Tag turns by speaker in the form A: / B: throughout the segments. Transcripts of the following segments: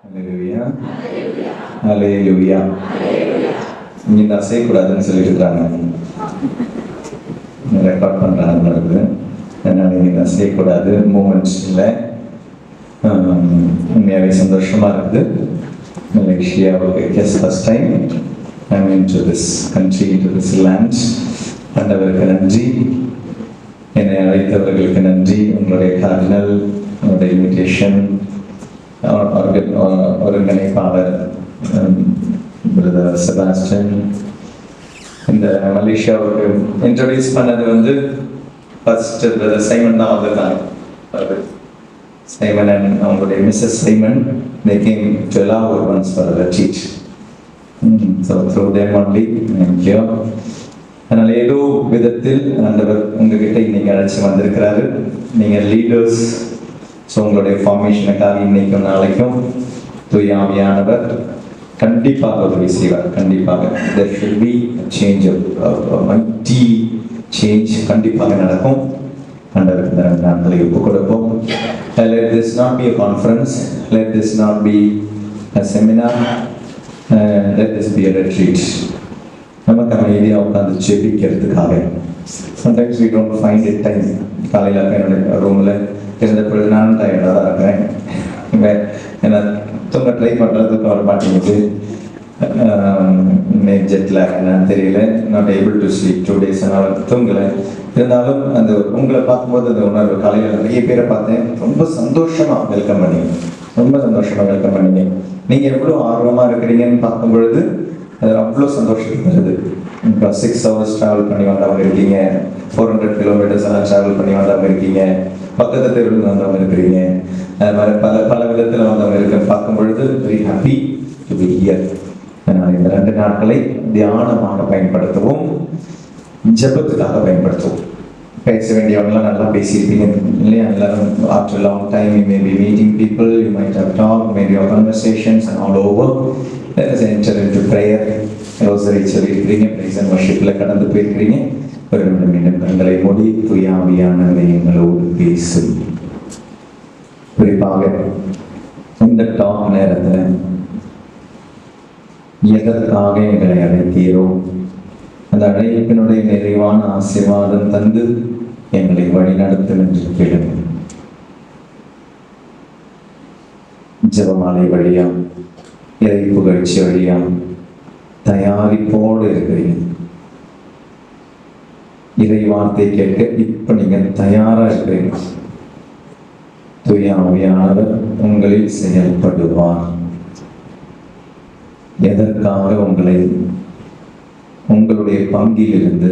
A: ஹல்லேலூயா, ஹல்லேலூயா. இங்கே நான் செய்யக்கூடாதுன்னு சொல்லிட்டு இருக்கிறாங்க, ரெக்கார்ட் பண்ணுறாங்க இருக்குது. அதனால் இங்கே நான் செய்யக்கூடாது, மூமெண்ட்ஸ் இல்லை. உண்மையாகவே சந்தோஷமாக இருக்குது. மலேசியாவுக்கு guess first time I mean to this country, to this land. ஆண்டவருக்கு நன்றி, என்னை அழைத்தவர்களுக்கு நன்றி. உங்களுடைய கார்டினல், உங்களுடைய இன்விடேஷன், ஒருங்கிணைப்பாளர் பிரதர் செபாஸ்டியன் இந்த மலேசியாவுக்கு இன்ட்ரடியூஸ் பண்ணது ஃபர்ஸ்ட் பிரதர் சைமன் தான் வந்திருக்காங்க. சைமன் அண்ட் அவங்களுடைய Mrs Simon, they came to Lahore once for a retreat. So through them only I'm here. அதனால் ஏதோ விதத்தில் ஆண்டவர் உங்ககிட்ட இன்னைக்கு அழைச்சி வந்திருக்கிறாரு. நீங்கள் லீடர்ஸ். ஸோ உங்களுடைய ஃபார்மேஷனுக்காக இன்னைக்கும் நாளைக்கும் தூய ஆவியானவர் கண்டிப்பாக உதவி செய்வார். கண்டிப்பாக there should be a change, a mighty change கண்டிப்பாக நடக்கும். ஆண்டவருக்கு இந்த நாட்களை ஒப்புக் கொடுப்போம். Let this not be a conference, let this not be a seminar, let this be a retreat. நமக்கு அமைதியாக உட்காந்து ஜெபிக்கிறதுக்காக. Sometimes we don't find it time. காலையில் என்னுடைய ரூமில் இருந்த பொழுது நான் டயர்டாக தான் இருக்கிறேன். ஏன்னா தூங்க ட்ரை பண்ணுறதுக்கு வர மாட்டேங்குது. ஜெட்டில் என்னன்னு தெரியல, not able to sleep 2 days தூங்கலை. இருந்தாலும் அந்த உங்களை பார்க்கும்போது அந்த உணர்வு, காலையில் நிறைய பேரை பார்த்தேன், ரொம்ப சந்தோஷமாக வெல்கம் பண்ணீங்க, ரொம்ப சந்தோஷமாக வெல்கம் பண்ணீங்க. நீங்கள் எவ்வளோ ஆர்வமாக இருக்கிறீங்கன்னு பார்க்கும் பொழுது அது அவ்வளோ சந்தோஷம் வருது. இப்போ 6 hours ட்ராவல் பண்ணி வந்தவங்க இருக்கீங்க, 400 kilometers எல்லாம் ட்ராவல் பண்ணி வந்தவங்க இருக்கீங்க, பக்கத்து தெருவில் வந்தவங்க இருக்கிறீங்க, அது மாதிரி பல விதத்தில் வந்தவங்க இருக்க பார்க்கும் பொழுது very happy to be here. அதனால் இந்த 2 நாட்களை தியானமாக பயன்படுத்தவும், ஜெபத்துக்காக பயன்படுத்துவோம். பேச வேண்டியவங்களாம் நல்லா பேசியிருப்பீங்க இல்லையா? எல்லாரும் after a long time you may be meeting people, you might have talked, maybe your conversations and all over. Let us enter into prayer. Rosary சொல்லியிருக்கிறீங்க, பிரைஸ் அண்ட் வர்ஷிப்பில் கடந்து போயிருக்கிறீங்க. ஒரு நிமிடம் மீண்டும் கண்களை மூடி தூய ஆவியானவரே எங்களோடு பேசும். குறிப்பாக இந்த டாக் நேரத்தில் எதற்காக எங்களை அழைத்தீரோ அந்த அழைப்பினுடைய நிறைவான ஆசீர்வாதம் தந்து எங்களை வழிநடத்தும் என்று கேளுங்க. ஜெபமாலை வழியா, இறை புகழ்ச்சி வழியா தயாரிப்போடு இருக்கிறீங்க. இறை வார்த்தை கேட்க இப்ப நீங்க தயாரா இருக்கிறீங்க. தூய ஆவியானவர் உங்களில் செயல்படுவார். எதற்காக உங்களை உங்களுடைய பங்கில் இருந்து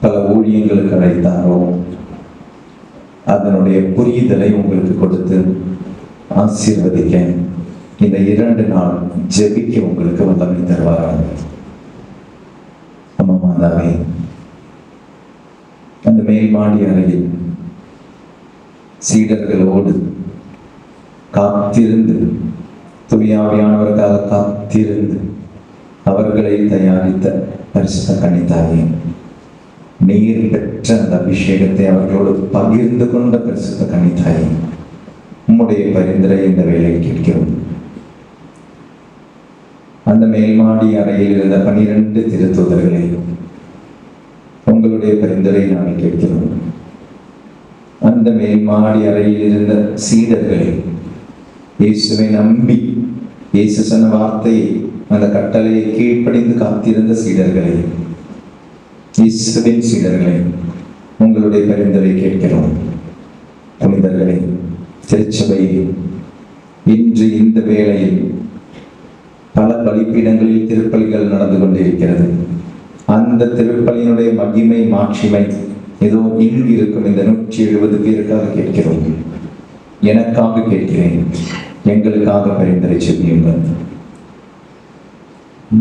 A: பல ஊழியங்களுக்கு அழைத்தாரோ அதனுடைய புரிதலை உங்களுக்கு கொடுத்து ஆசீர்வதிக்க இந்த 2 நாள் ஜெபிக்க உங்களுக்கு வல்லமை தருவாராங்க. அம்மா மாதாவே, அந்த மேல் மாடி அறையில் சீடர்களோடு காத்திருந்து, தூய ஆவியானவருக்காக காத்திருந்து அவர்களை தயாரித்த பரிசுத்த கன்னித்தாயே, நீர் பெற்ற அந்த அபிஷேகத்தை அவர்களோடு பகிர்ந்து கொண்ட பரிசுத்த கன்னித்தாயே, உம்முடைய பரிந்துரை இந்த வேலை கேட்கிறோம். அந்த மேல்மாடி அறையில் இருந்த 12 திருத்தூதர்களை உங்களுடைய பரிந்துரை நாங்கள் கேட்கிறோம். அந்த மேல்மாடி அறையில் இருந்த சீடர்களை, இயேசுவை நம்பி இயேசு சொன்ன வார்த்தையை, அந்த கட்டளையை கீழ்ப்படிந்து காத்திருந்த சீடர்களை, இயேசுவின் சீடர்களை உங்களுடைய பரிந்துரை கேட்கிறோம். புனிதர்களை, திருச்சபையை, இன்று இந்த வேளையில் பல பலிப்பீடங்களில் திருப்பலிகள் நடந்து கொண்டிருக்கிறது. அந்த திருப்பலியினுடைய மகிமை மாட்சிமை ஏதோ இங்கு இருக்கும் இந்த 170 பேருக்காக கேட்கிறோம். எனக்காக கேட்கிறேன், எங்களுக்காக பரிந்துரை செய்யுங்கள்.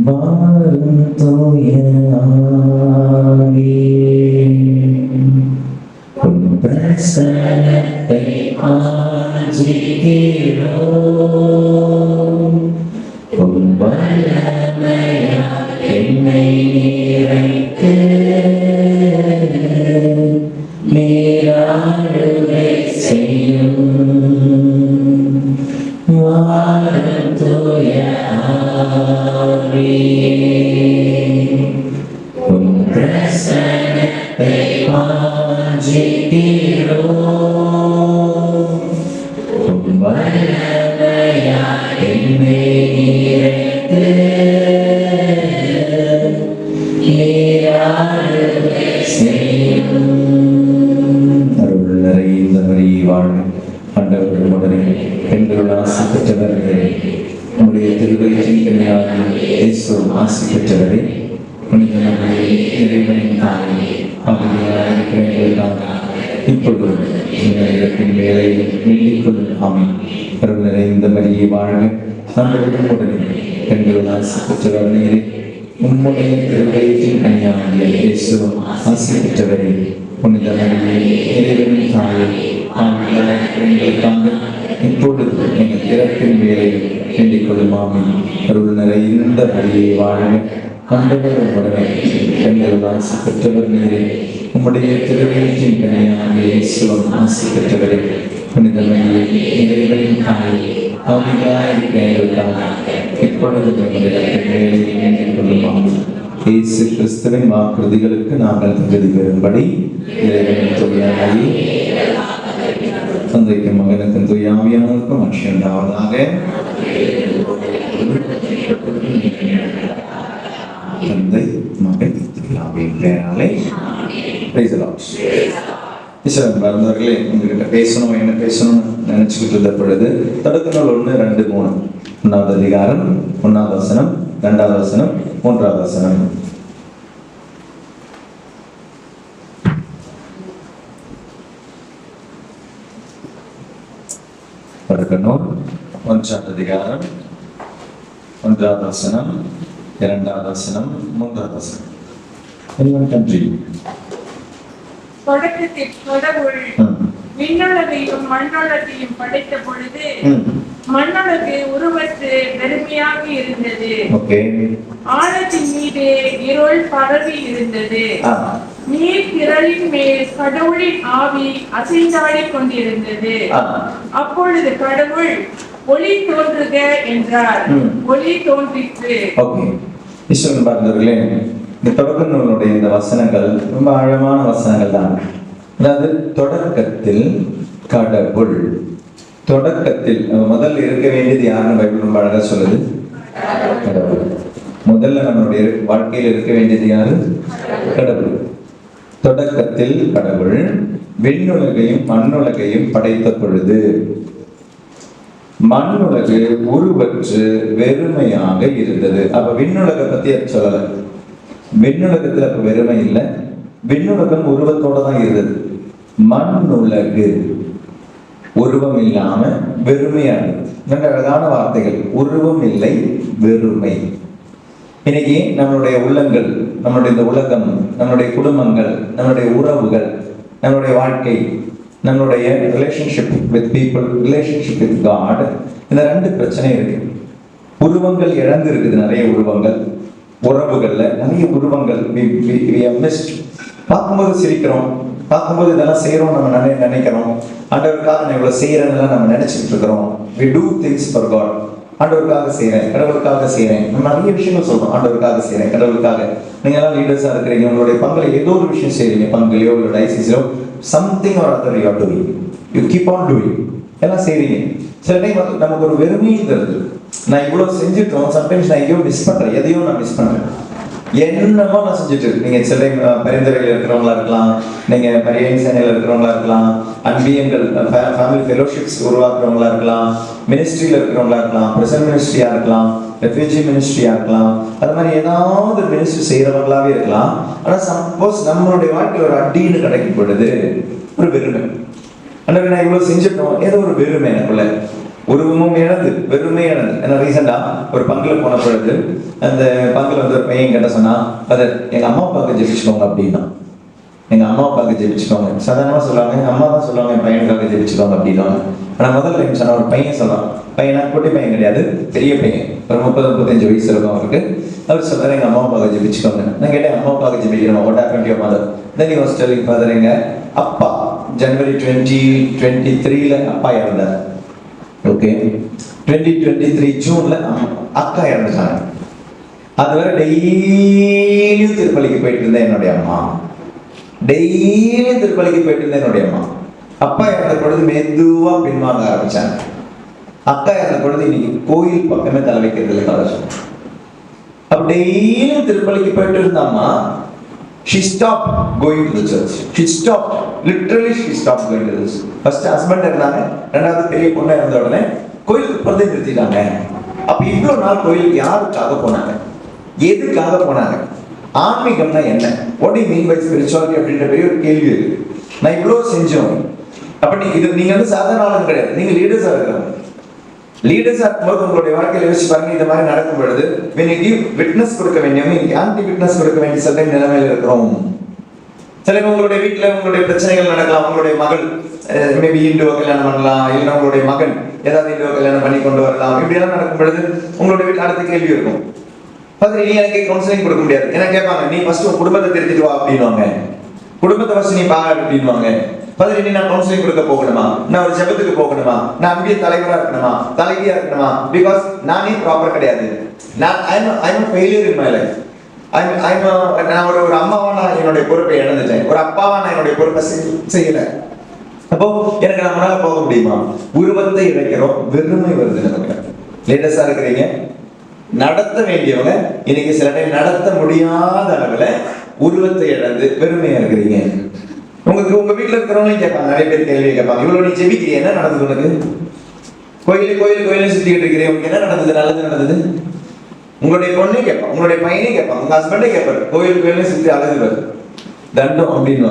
A: மாறும் தூய ஆவியே, உன் பிரசன்னத்தை வாஞ்சிக்கிறோம். உன் வல்லமையால் என்னை நிறைத்து நீராடுகை செய்யும். அருள் நிறைந்த மரியே வாழ்க, ஆண்டவர் உடனே பெண்கள் ஆசி பெற்றவர்களே, உம்முடைய திருவயிற்றின் கனியாகிய இயேசு ஆசி பெற்றவரே, புனித மரியே இறைவனின் தாயே, பாவிகளாய் இருக்கிற எங்களுக்காக இப்பொழுது எங்கள் இறப்பின் வேளையில் வேண்டிக் கொள்ளும். ஆமென். அருள் நிறைந்த மரியே வாழ்க, ஆண்டவர் உடனே பெண்கள் ஆசி பெற்றவர்களே, உம்முடைய திருவயிற்றின் கனியாகிய இயேசு ஆசி பெற்றவரே, புனித மரியே இறைவனின் தாயே, பாவிகளாய் இருக்கிற எங்களுக்காக இப்பொழுது எங்கள் இறப்பின் வேளையில் வேண்டிக் கொள்ளும். ஆமென். அருள் நிறைந்த மரியே வாழ்க, ஆண்டவர் உடனே பெண்கள் ஆசி பெற்றவர் நீரே, உம்முடைய திருவயிற்றின் கனியாகிய இயேசு ஆசி பெற்றவரே, புனித மரியே இறைவனின் தாயே, பாவிகளாய் இருக்கிற எங்களுக்காக இப்பொழுது எங்கள் இறப்பின் வேளையில் வேண்டிக் கொள்ளும். ஆமென். இயேசு கிறிஸ்துவின் வாக்குறுதிகளுக்கு நாங்கள் தகுதி பெறும்படி இறைவனின் தூயாவி தந்தைக்கும் மகனுக்கும் தூய ஆவியானவருக்கும் ஆட்சி உண்டாவதாக. தந்தை மகன் ஆவியின் பெயராலே. Price the Lord. மறந்தவர்களே, உங்ககிட்ட பேசணும், என்ன பேசணும்னு நினைச்சுக்கிட்டு இருந்த பொழுது தொடக்கங்கள் 1, 2, 3 1வது அதிகாரம் 1வது வசனம், 2வது வசனம், 3வது வசனம். தொடக்கநூல் 1வது அதிகாரம் 1வது வசனம், 2வது வசனம், 3வது வசனம்.
B: தொடக்கத்தில் கடவுள் விண்ணுலகையும் மண்ணுலகையும் படைத்த பொழுது மண்ணுலகு உருவற்று வெறுமையாக இருந்தது. ஆழத்தின் மீது இருள் பரவி இருந்தது. நீர் திரளின் மேல் கடவுளின் ஆவி அசைந்தாடிக் கொண்டிருந்தது. அப்பொழுது கடவுள் ஒளி தோன்றுக என்றார். ஒளி தோன்றிற்று.
A: இந்த தொடக்க நூலுடைய இந்த வசனங்கள் ரொம்ப ஆழமான வசனங்கள் தான். அதாவது தொடக்கத்தில் கடவுள், தொடக்கத்தில் முதல்ல இருக்க வேண்டியது யாருன்னு பைபிள் ரொம்ப அழகா சொல்லுது, கடவுள். முதல்ல நம்மளுடைய வாழ்க்கையில் இருக்க வேண்டியது யாரு? கடவுள். தொடக்கத்தில் கடவுள் விண்ணுலகையும் மண்ணுலகையும் படைத்த பொழுது மண்ணுலகு உருவற்று வெறுமையாக இருந்தது. அப்ப விண்ணுலகை பத்தி சொல்லல. விண்ணுலகத்துல அப்ப வெறுமை இல்லை, விண்ணுலகம் உருவத்தோட தான் இருந்தது. மண்ணுலகு உருவம் இல்லாம வெறுமையா இருந்தது. நல்ல அழகான வார்த்தைகள். உருவம் இல்லை, வெறுமை. இன்னைக்கு நம்மளுடைய உள்ளங்கள், நம்மளுடைய இந்த உலகம், நம்மளுடைய குடும்பங்கள், நம்மளுடைய உறவுகள், நம்மளுடைய வாழ்க்கை, நம்மளுடைய relationship with people, relationship with God, இந்த 2 பிரச்சனை இருக்கு. உருவங்கள் இழந்து இருக்குது. நிறைய உருவங்கள், உறவுகள்ல நிறைய உருவங்கள். பார்க்கும்போது சிரிக்கிறோம், பார்க்கும்போது இதெல்லாம் செய்யறோம், நம்ம நினைக்கிறோம். ஆண்டவருக்காக நான் இவ்வளவு செய்யறேன்னு நம்ம நினைச்சிட்டு இருக்கிறோம். we do things for God. ஆண்டவருக்காக செய்யறேன், கடவுளுக்காக செய்யறேன். நம்ம நிறைய விஷயங்கள் சொல்றோம். ஆண்டவருக்காக செய்யறேன், கடவுளுக்காக. நீங்க எல்லாம் லீடர்ஸா இருக்கிறீங்க, உங்களுடைய பங்குல ஏதோ ஒரு விஷயம் செய்றீங்க. பங்குலையோ இல்லை டைசிஸோ something or other you are doing. You keep on doing. எல்லாம் செய்றீங்க. சில டைம் நமக்கு ஒரு வெறுமையும் தருது. நான் இவ்வளவு செஞ்சுட்டோம், சம்டைம்ஸ் நான் எங்கேயோ மிஸ் பண்றேன், எதையோ நான் மிஸ் பண்றேன். என்னமோ நான் செஞ்சுட்டு நீங்க சில டைம் பரிந்துரையில் இருக்கிறவங்களா இருக்கலாம், நீங்க பரியாணி சேனையில் இருக்கிறவங்களா இருக்கலாம், அன்பியங்கள் ஃபேமிலி ஃபெலோஷிப்ஸ் உருவாக்குறவங்களா இருக்கலாம், மினிஸ்ட்ரியில் இருக்கிறவங்களா இருக்கலாம், பிரசன்ட் மினிஸ்ட்ரியா இருக்கலாம், ரெஃப்யூஜி மினிஸ்ட்ரியா இருக்கலாம். அது மாதிரி ஏதாவது மினிஸ்ட்ரி செய்யறவங்களாவே இருக்கலாம். ஆனா சப்போஸ் நம்மளுடைய வாழ்க்கையில் ஒரு அடின்னு கிடைக்கும் பொழுது ஒரு வெறுமை. ஆனால் நான் இவ்வளவு செஞ்சுட்டோம், ஏதோ ஒரு வெறுமை எனக்குள்ள. உருவமும் இழந்து வெறுமை இழந்து. ஏன்னா ரீசெண்டா ஒரு பங்குல போன பொழுது அந்த பங்குல வந்து ஒரு பையன் கிட்ட சொன்னா, அதை எங்க அம்மா அப்பாவுக்கு ஜெபிச்சுக்கோங்க அப்படின்னா. எங்க அம்மா அப்பாவுக்கு ஜெபிச்சுக்கோங்க. சாதாரணமா சொல்லுவாங்க, எங்க அம்மா தான் சொல்லுவாங்க என் பையனுக்காக ஜெபிச்சுக்கோங்க அப்படின்னா. ஆனா முதல்ல டைம் சொன்னா ஒரு பையன் சொல்லலாம். பையனா குட்டி பையன் கிடையாது, பெரிய பையன், ஒரு 30-35 வயசு இருக்கும் அவருக்கு. அவர் சொல்றாரு எங்க அம்மா அப்பாவுக்கு ஜெபிச்சுக்கோங்க. நான் கேட்டேன், அம்மா அப்பாவுக்கு ஜெபிக்கிறோம், what happened to your mother? Then he was telling father, எங்க அப்பா ஜனவரி 2023 அப்பா இறந்தார். ஓகே, 2023 ஜூன்ல அக்கா இறந்துட்டாங்க. அதுவரை டெய்லியும் திருப்பலிக்கு போயிட்டு இருந்தேன் என்னுடைய அம்மா. டெய்லி திருப்பலிக்கு போயிட்டு இருந்தேன் என்னுடைய அம்மா. அப்பா இறந்த பொழுது மெதுவா பின்வாங்க ஆரம்பிச்சாங்க. அக்கா இறந்த பொழுது இன்னைக்கு கோயில் பக்கமே தலை வைக்கிறது இல்லை கலசம். அப்ப டெய்லியும் திருப்பலிக்கு போயிட்டு இருந்தாமா, she stopped going to the church. She stopped, literally she stopped going to this. First husband இருந்தாங்க, ரெண்டாவது பெரிய பொண்ணு இருந்த உடனே கோயிலுக்கு போறதை நிறுத்திட்டாங்க. அப்ப இவ்வளவு நாள் கோயிலுக்கு யாருக்காக போனாங்க, எதுக்காக போனாங்க? ஆன்மீகம்னா என்ன? what do you mean by spirituality அப்படின்ற பெரிய ஒரு கேள்வி இருக்கு. நான் இவ்வளவு செஞ்சோம். அப்ப நீங்க வந்து சாதாரண ஆளுங்க கிடையாது, நீங்க லீடர்ஸா இருக்கிறவங்க. லீடர்ஸா இருக்கும்போது உங்களுடைய வாழ்க்கையில யோசிச்சு பாருங்க, இந்த மாதிரி நடக்கும் பொழுது when you give witness கொடுக்க வேண்டியவங்க இன்னைக்கு ஆன்டி விட்னஸ் கொடுக்க வேண்டிய சில நிலைமையில இருக்கிறோம். சில உங்களுடைய வீட்டுல உங்களுடைய பிரச்சனைகள் நடக்கலாம். உங்களுடைய மகள் மேபி இந்துவ கல்யாணம் பண்ணலாம், இல்லைன்னா உங்களுடைய மகன் ஏதாவது இந்துவ கல்யாணம் பண்ணி கொண்டு வரலாம். இப்படி எல்லாம் நடக்கும் பொழுது உங்களுடைய வீட்டுல அடுத்த கேள்வி இருக்கும். பார்த்து நீ எனக்கு கவுன்சிலிங் கொடுக்க முடியாது. என்ன கேட்பாங்க, நீ ஃபர்ஸ்ட் உன் குடும்பத்தை திருத்திட்டு வா அப்படின்வாங்க. குடும்பத்தை ஃபர்ஸ்ட் நீ பாரு அப்படின்வாங்க. பதினெட்டு நான் கவுன்சிலிங் கொடுக்க போகணுமா, நான் ஒரு ஜெபத்துக்கு போகணுமா, நான் அம்பிய தலைவரா இருக்கணுமா, தலைவியா இருக்கணுமா? பிகாஸ் நானே ப்ராப்பர் கிடையாது. I'm a failure in my life. நான் ஒரு அம்மாவா நான் என்னுடைய பொறுப்பை இழந்துட்டேன், ஒரு அப்பாவா நான் என்னுடைய பொறுப்பை செய்யல. அப்போ எனக்கு நம்மளால போக முடியுமா? உருவத்தை இழைக்கிறோம், வெறுமை வருது நமக்கு. லேட்டஸ்டா இருக்கிறீங்க, நடத்த வேண்டியவங்க இன்னைக்கு சில டைம் நடத்த முடியாத அளவுல உருவத்தை இழந்து வெறுமையா இருக்கிறீங்க. உங்க வீட்டுல இருக்கிறவங்களும் கேட்பாங்க, நிறைய பேர் கேள்வி கேட்பாங்க, இவ்வளவு நீ ஜெபிக்கிறீ, என்ன நடந்தது உனக்கு? கோயில சுத்திக்கிட்டு இருக்கிறீங்க, உங்களுக்கு என்ன நடந்தது, நல்லது நடந்தது? உங்களுடைய பொண்ணே கேட்பாங்க, உங்களுடைய பையனே கேட்பாங்க, உங்க ஹஸ்பண்டே கேட்பாரு, கோயில சுத்தி அழுதுவாரு, தண்டம் அப்படின்னு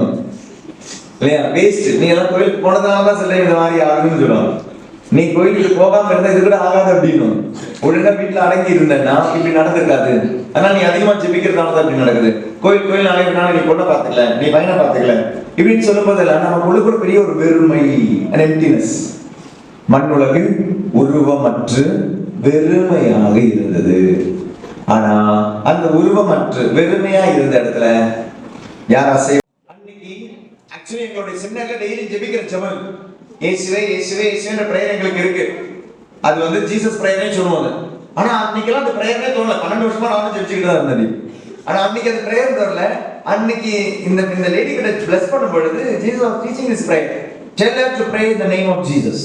A: இல்லையா? வேஸ்ட். நீ எல்லாம் கோயிலுக்கு போனதுனாலதான் சில இந்த மாதிரி ஆகுதுன்னு சொல்லுவாங்க. நீ கோயிலுக்கு போகாம இருந்தா இது கூட ஆகாது அப்படின்னு. ஒழுங்கா வீட்டுல அடங்கி இருந்தேன்னா இப்படி நடந்திருக்காது. அதனால நீ அதிகமா ஜெபிக்கிறதுனால தான் இப்படி நடக்குது. கோயில் அழைக்கிறதுனால நீ பொண்ணை பார்த்துக்கல, நீ பையனை பார்த்துக்கல இப்படின்னு சொல்லும் போதெல்லாம் நம்ம கூட பெரிய ஒரு வெறுமை, an emptiness. மண் உலகு உருவமற்று வெறுமையாக இருந்தது. ஆனா அந்த உருவமற்று வெறுமையா இருந்த இடத்துல யார் அசைவ அன்னைக்கு ஆக்சுவலி எங்களுடைய செமினார்ல டெய்லி ஜெபிக்கிற ஜெபம் இயேசுவே இயேசுவே இயேசுன்ற பிரேயர் எங்களுக்கு இருக்கு. அது வந்து ஜீசஸ் பிரேயர்னே சொல்லுவாங்க. ஆனா அன்னைக்கெல்லாம் அந்த பிரேயர்னே தோணல. 12 வருஷமா நானும் ஜெபிச்சுக்கிட்டு தான் இருந்தேன். ஆனா அன்னைக்கு அந்த பிரேயர் தோணல. அன்னைக்கு இந்த லேடி கிட்ட பிளஸ் பண்ணும் பொழுது Jesus was teaching this prayer. Tell her to pray in the name of Jesus.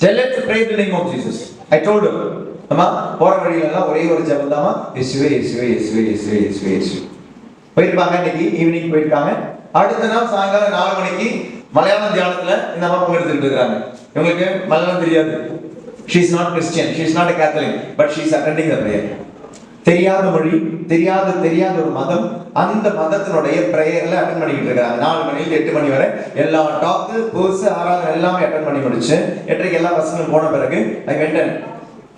A: Tell her to pray in the name of Jesus. I told her, அம்மா போற வழியில எல்லாம் ஒரே ஒரு ஜெபம் தான்மா, இயேசுவே இயேசுவே இயேசுவே இயேசுவே இயேசுவே இயேசுவே. போயிருப்பாங்க. இன்னைக்கு ஈவினிங் போயிருக்காங்க. அடுத்த நாள் சாயங்காலம் 4 மணிக்கு மலையாளம் தியானத்துல இந்த அம்மா பங்கெடுத்துட்டு இருக்காங்க. இவங்களுக்கு மலையாளம் தெரியாது. She is not Christian, she is not a Catholic, but she is attending the prayer. தெரியாத மொழி, தெரியாத ஒரு மதம், அந்த மதத்தினுடைய பிரேயர்ல அட்டெண்ட் பண்ணிட்டு இருக்காங்க. 4 மணில 8 மணி வரை எல்லா டாக்கு கோர்ஸ் ஆராதனை எல்லாமே அட்டெண்ட் பண்ணி முடிச்சு 8:30 எல்லா பசங்களும் போன பிறகு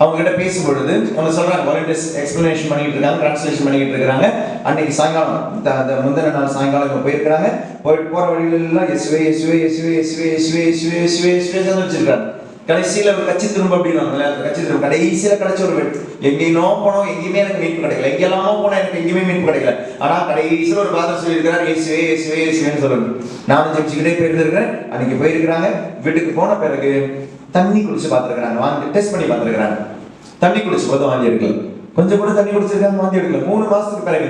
A: அவங்க கிட்ட பேசும்பொழுது அவங்க சொல்றாங்க, வாலண்டியர்ஸ் எக்ஸ்பிளனேஷன் பண்ணிட்டு இருக்காங்க, டிரான்ஸ்லேஷன் பண்ணிட்டு இருக்காங்க. அன்னைக்கு சாயங்காலம் முந்தின நாள் சாயங்காலம் இவங்க போயிருக்காங்க. போற வழியில எல்லாம் இயேசுவே இயேசுவே இயேசுவே இயேசுவே இயேசுவே இயேசுவே இயேசுவே இயேசுவே வச்சிருக்காங்க. கடைசியில ஒரு கட்சி திரும்ப அப்படின்னு கட்சி திரும்ப கடைசியில கிடைச்ச ஒரு எங்கேயோ போனோம், எங்கேயுமே எனக்கு மீட்பு கிடைக்கல, எங்கெல்லாமோ போனா எனக்கு எங்கேயுமே மீட்பு கிடைக்கல. ஆனா கடைசியில ஒரு பாதர் சொல்லியிருக்கிறார், இயேசுவே இயேசுவே இயேசுவேன்னு சொல்லுங்க. நானும் ஜெபிச்சுக்கிட்டே போயிருந்திருக்கிறேன். அன்னைக்கு போயிருக்கிறாங்க. வீட்டுக்கு போன பிறகு தண்ணி குடிச்சு பார்த்துருக்காங்க, வாங்கி டெஸ்ட் பண்ணி பார்த்துருக்காங்க. தண்ணி குடிச்சு போது வாந்தி எடுக்கல. கொஞ்சம் கூட தண்ணி குடிச்சிருக்காங்க, வாந்தி எடுக்கல. 3 மாசத்துக்கு பிறகு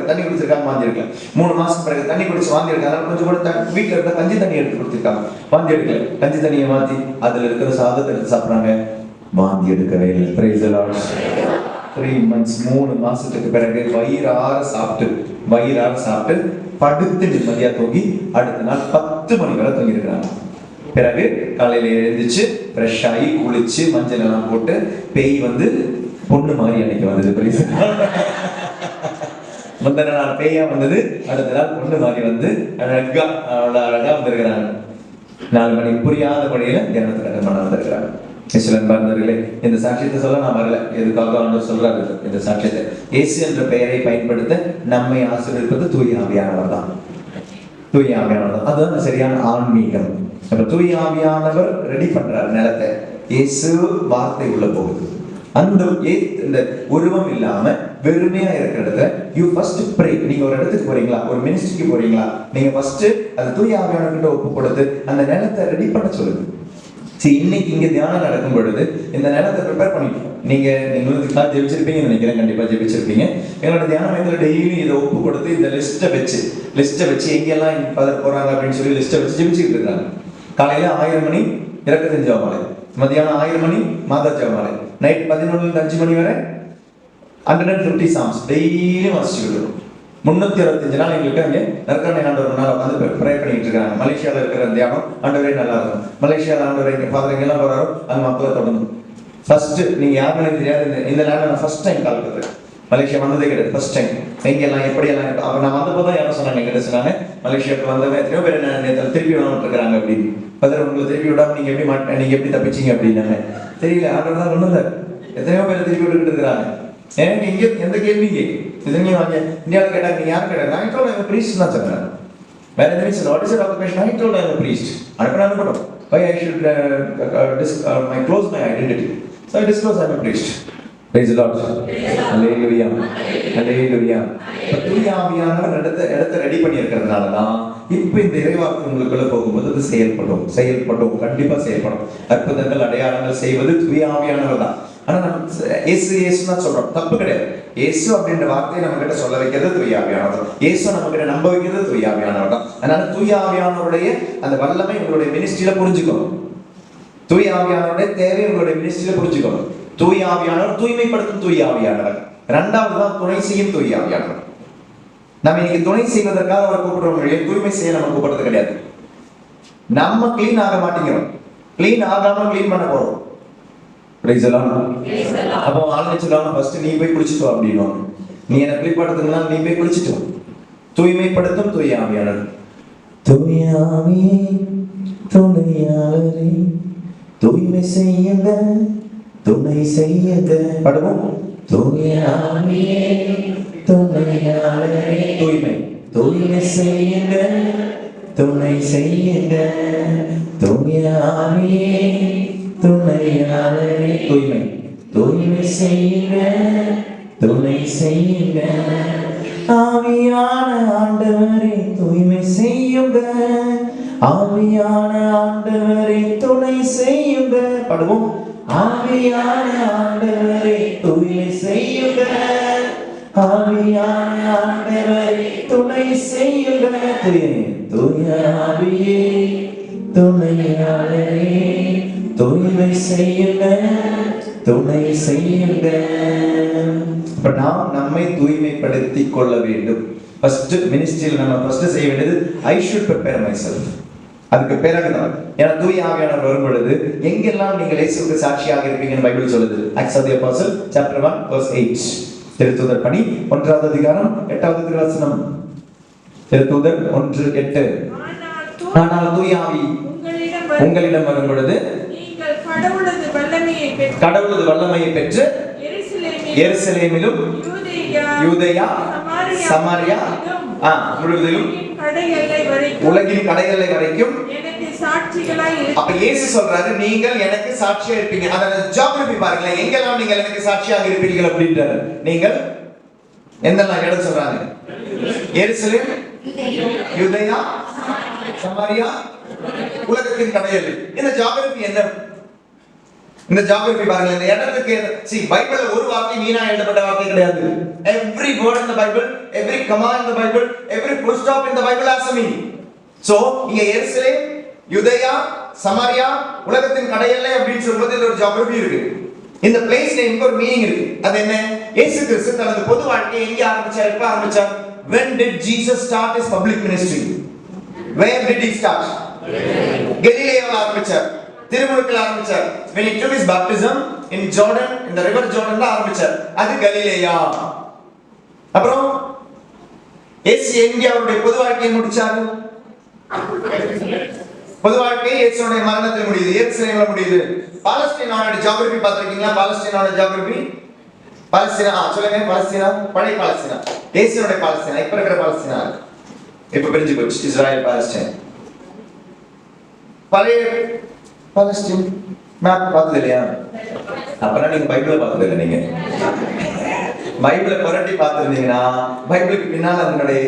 A: தண்ணி குடிச்சிருக்காங்க, வாந்தி எடுக்கல. 3 மாசத்துக்கு பிறகு தண்ணி குடிச்சு வாந்தி எடுக்காங்க. கொஞ்சம் கூட வீட்டுல இருக்க கஞ்சி தண்ணி எடுத்து குடிச்சிருக்காங்க, வாந்தி எடுக்கல. கஞ்சி தண்ணியை மாத்தி அதுல இருக்கிற சாதத்தை எடுத்து சாப்பிடுறாங்க, வாந்தி எடுக்கவே இல்லை. Praise the Lord. 3 months 3 மாசத்துக்கு பிறகு வயிறார சாப்பிட்டு படுத்து நிம்மதியா தூங்கி அடுத்த நாள் 10 மணி வரை தூங்கி இருக்கிறாங்க. பிறகு காலையில எழுந்திரிச்சு ஃப்ரெஷ் ஆகி குளிச்சு மஞ்சள் எல்லாம் போட்டு பேய் வந்து பொண்ணு மாதிரி அன்னைக்கு வந்தது. முந்தின நாள் பேயா வந்தது, அடுத்த நாள் பொண்ணு மாதிரி வந்து அழகா வந்திருக்கிறாங்க. 4 மணிக்கு புரியாத மொழியில தியானத்துக்கு அட்டெண்ட் பண்ண வந்திருக்கிறாங்க. இஸ்லாம்பர்களே, இந்த சாட்சியத்தை சொல்ல நான் வரல, எதுக்காக ஆண்டவர் சொல்றாரு இந்த சாட்சியத்தை. இயேசு என்ற பெயரை பயன்படுத்த நம்மை ஆசீர்வதிப்பது தூய ஆவியானவர் தான். தூய ஆவியானவர் தான், அதுதான் சரியான ஆன்மீகம். தூய ஆவியானவர் ரெடி பண்றாரு நிலத்தை. இயேசு வார்த்தை உள்ள போகுது. அந்த இந்த உருவம் இல்லாம வெறுமையா இருக்கிறத யூ ஃபர்ஸ்ட் ப்ரே. நீங்க ஒரு இடத்துக்கு போறீங்களா, ஒரு மினிஸ்ட்ரிக்கு போறீங்களா, நீங்க ஃபர்ஸ்ட் அந்த தூய ஆவியானவர்கிட்ட ஒப்பு கொடுத்து அந்த நிலத்தை ரெடி பண்ண சொல்லுங்க. இன்னைக்கு இங்க தியானம் நடக்கும் பொழுது இந்த நேரத்தை ப்ரிப்பேர் பண்ணிக்கணும். நீங்க வந்து ஜெபிச்சிருப்பீங்கன்னு நினைக்கிறேன், கண்டிப்பா ஜெபிச்சிருப்பீங்க. எங்களோட தியானம் எங்களை டெய்லி இதை ஒப்பு கொடுத்து இந்த லிஸ்ட்டை வச்சு எங்கெல்லாம் ஃபாதர் போறாங்க அப்படின்னு சொல்லி லிஸ்ட்டை வச்சு ஜெபிச்சுக்கிட்டு இருக்காங்க. காலையில 1000 மணி இரக்கத்தின் ஜெபமாலை, மத்தியானம் 1000 மணி மாதா ஜெபமாலை, நைட் 11 5 மணி வரை 150 சாங்ஸ் டெய்லியும் வாசிச்சுக்கிட்டு இருக்கோம். 365 நாள் எங்களுக்கு அங்கே நற்கருணை ஆண்டவர் நாள் உட்காந்து ப்ரே பண்ணிட்டு இருக்காங்க. மலேசியாவில் இருக்கிற தியானம் ஆண்டவரே நல்லா இருக்கும். மலேசியாவில் ஆண்டவரை இங்கே ஃபாதர் எங்கெல்லாம் போறாரோ அங்கே மக்களை தொடர்ந்து ஃபர்ஸ்ட் நீங்க யாருன்னு தெரியாது. இந்த நேரம் நான் ஃபர்ஸ்ட் டைம் கால் பண்ணுறேன். மலேசியா வந்ததே கிடையாது, ஃபர்ஸ்ட் டைம். எங்கெல்லாம் எப்படியெல்லாம் அப்போ நான் வந்தப்போ தான் யாரும் சொன்னாங்க, எங்கிட்ட சொன்னாங்க மலேசியாவுக்கு வந்தவங்க எத்தனையோ பேர் என்ன திருப்பி விடாமட்டு இருக்கிறாங்க அப்படின்னு. ஃபாதர் உங்களை திருப்பி விடாம நீங்க எப்படி தப்பிச்சிங்க அப்படின்னாங்க. தெரியல, ஆண்டவர் தான் ஒன்றும் இல்லை, எத்தனையோ பேர் திருப்பி விட்டுக்கிட்டு இருக்கிறாங்க. எனக்கு இங்கே எந்த கேள்விங்க இதுங்க வாங்க இந்தியாவில் கேட்டாங்க, நீங்க யாரும் கேட்டாங்க, நான் டோல்ட் ஐ அம் பிரீஸ்ட் தான் சொன்னேன். வேற எந்த means what is your occupation? I told I am a priest. அனுப்பணும். Why I should close my identity? So I disclose I am a priest. Praise the Lord. Hallelujah. Hallelujah. தூய ஆவியானவர் இடத்தை ready பண்ணி இருக்கிறதுனால தான் இப்போ இந்த இறைவாக்கு உங்களுக்குள்ள போகும்போது அது செயல்படும், கண்டிப்பா செயல்படும். அற்புதங்கள் அடையாளங்கள் செய்வது தூய ஆவியானவர் தான். ஆனா நம்ம இயேசு தான் சொல்றோம், தப்பு கிடையாது. இயேசு அப்படின்ற வார்த்தையை நம்ம கிட்ட சொல்ல வைக்கிறது தூய ஆவியானவர். இயேசு நம்ம கிட்ட நம்ப வைக்கிறது தூய ஆவியானவர் தான். அதனால தூய ஆவியானவருடைய அந்த வல்லமை உங்களுடைய மினிஸ்ட்ரியில புரிஞ்சுக்கணும். தூய ஆவியானவருடைய தேவை உங்களுடைய மினிஸ்ட்ரியில புரிஞ்சுக்கணும். தூய ஆவியானவர் தூய்மைப்படுத்தும் தூய ஆவியானவர். இரண்டாவது தான் துணை செய்யும் தூய ஆவியானவர். நம்ம இன்னைக்கு துணை செய்வதற்காக அவர் கூப்பிடுறோம், தூய்மை செய்ய நம்ம கூப்பிடுறது கிடையாது. நம்ம கிளீன் ஆக மாட்டேங்கிறோம், கிளீன் ஆகாம கிளீன் பண்ண போறோம். அப்போ ஆளுங்க சொல்லுவாங்க, ஃபர்ஸ்ட் நீ போய் குளிச்சுட்டோம் அப்படின்னும். நீ என்ன குளிப்பாட்டதுனால நீ போய் குளிச்சுட்டோம். தூய்மைப்படுத்தும் தூய ஆவியானவர். தூய ஆவியே துணையாளரே, தூய்மை செய்யுங்க துணை செய்யுங்க. படுவோம். தூய ஆவியே துணையாளரே, தூய்மை செய்யுங்க துணை செய்யுங்க. தூய ஆவியே துணையாளரே, தூய்மை செய்யுங்க துணை செய்யுங்க. ஆவியான ஆண்டவரே தூய்மை செய்யுங்க, ஆவியான ஆண்டவரே துணை செய்யுங்க. படுவோம். ஆவியான ஆண்டவரே தூய்மை செய்யுங்க, ஆவியான ஆண்டவரே துணை செய்யுங்க. தூய ஆவியே துணையாளரே, தூய்மை செய்யுங்க துணை செய்யுங்க. இப்ப நாம் நம்மை தூய்மைப்படுத்திக் கொள்ள வேண்டும். ஃபர்ஸ்ட் மினிஸ்ட்ரியில் நம்ம ஃபர்ஸ்ட் செய்ய வேண்டியது I should prepare myself. அதுக்கு பிறகுதான், ஏன்னா தூய ஆவியானவர் வரும் பொழுது எங்கெல்லாம் நீங்கள் இயேசுவுக்கு சாட்சியாக இருப்பீங்கன்னு பைபிள் சொல்லுது. Acts of the Apostles chapter 1 verse 8. திருத்தூதர் பணி 1வது அதிகாரம் 8வது திருவசனம். திருத்தூதர் 1:8. ஆனால் தூய ஆவி உங்களிடம் வரும் பொழுது கடவுளது வல்லமையை பெற்று எருசலேமிலும் யூதேயா சமாரியா முழுவதிலும் உலகின் கடைகளை வரைக்கும் அப்ப இயேசு சொல்றாரு, நீங்கள் எனக்கு சாட்சியா இருப்பீங்க. அதோட ஜியோகிராஃபி பாருங்களேன், எங்கெல்லாம் நீங்கள் எனக்கு சாட்சியாக இருப்பீர்கள் அப்படின்றாரு. நீங்கள் எந்தெல்லாம் இடம் சொல்றாங்க? எருசலேம், யூதேயா, சமாரியா, உலகத்தின் கடைகள். இந்த ஜியோகிராஃபி என்ன? இந்த ஜியோகிராஃபி பாருங்க. இந்த இடத்துக்கு பைபிள்ல ஒரு வார்த்தை வீணா எழுதப்பட்ட வார்த்தை கிடையாது. Every word in the Bible, every command in the Bible, every full stop in the Bible has a meaning. So இங்க எருசலேம், யூதேயா, சமாரியா, உலகத்தின் கடையெல்லை அப்படின்னு சொல்லும்போது இது ஒரு ஜியோகிராஃபி இருக்கு. இந்த பிளேஸ் நேம்க்கு ஒரு மீனிங் இருக்கு. அது என்ன? இயேசு கிறிஸ்து தனது பொது வாழ்க்கையை எங்க ஆரம்பிச்சார்? எப்ப ஆரம்பிச்சார்? When did Jesus start his public ministry? Where did he start? கலிலேயாவில் ஆரம்பிச்சார், திருமுழுக்கில் ஆரம்பிச்சார். When he took his baptism in Jordan, in the river Jordan தான் ஆரம்பிச்சார். அது கலிலேயா. அப்புறம் இயேசு எங்க அவருடைய பொது வாழ்க்கையை முடிச்சார்? பொது வாழ்க்கை இயேசுவுடைய மரணத்தில் முடியுது, எருசலேம்ல முடியுது. பாலஸ்தீனாவோட ஜியோகிராஃபி பார்த்திருக்கீங்களா? பாலஸ்தீனாவோட ஜியோகிராஃபி, பாலஸ்தீனா சொல்லுங்க. பாலஸ்தீனா பழைய பாலஸ்தீனா, இயேசுவுடைய பாலஸ்தீனா, இப்ப இருக்கிற பாலஸ்தீனா இப்ப பிரிஞ்சு போச்சு. இஸ்ரேல் பாலஸ்தீன். பழைய பாலஸ்தீன் மேப் பார்த்தது இல்லையா? அப்பனா நீங்க பைபிளை பார்த்தது இல்லை. நீங்க பைபிளை புரட்டி பார்த்துருந்தீங்கன்னா பைபிளுக்கு பின்னால் அதனுடைய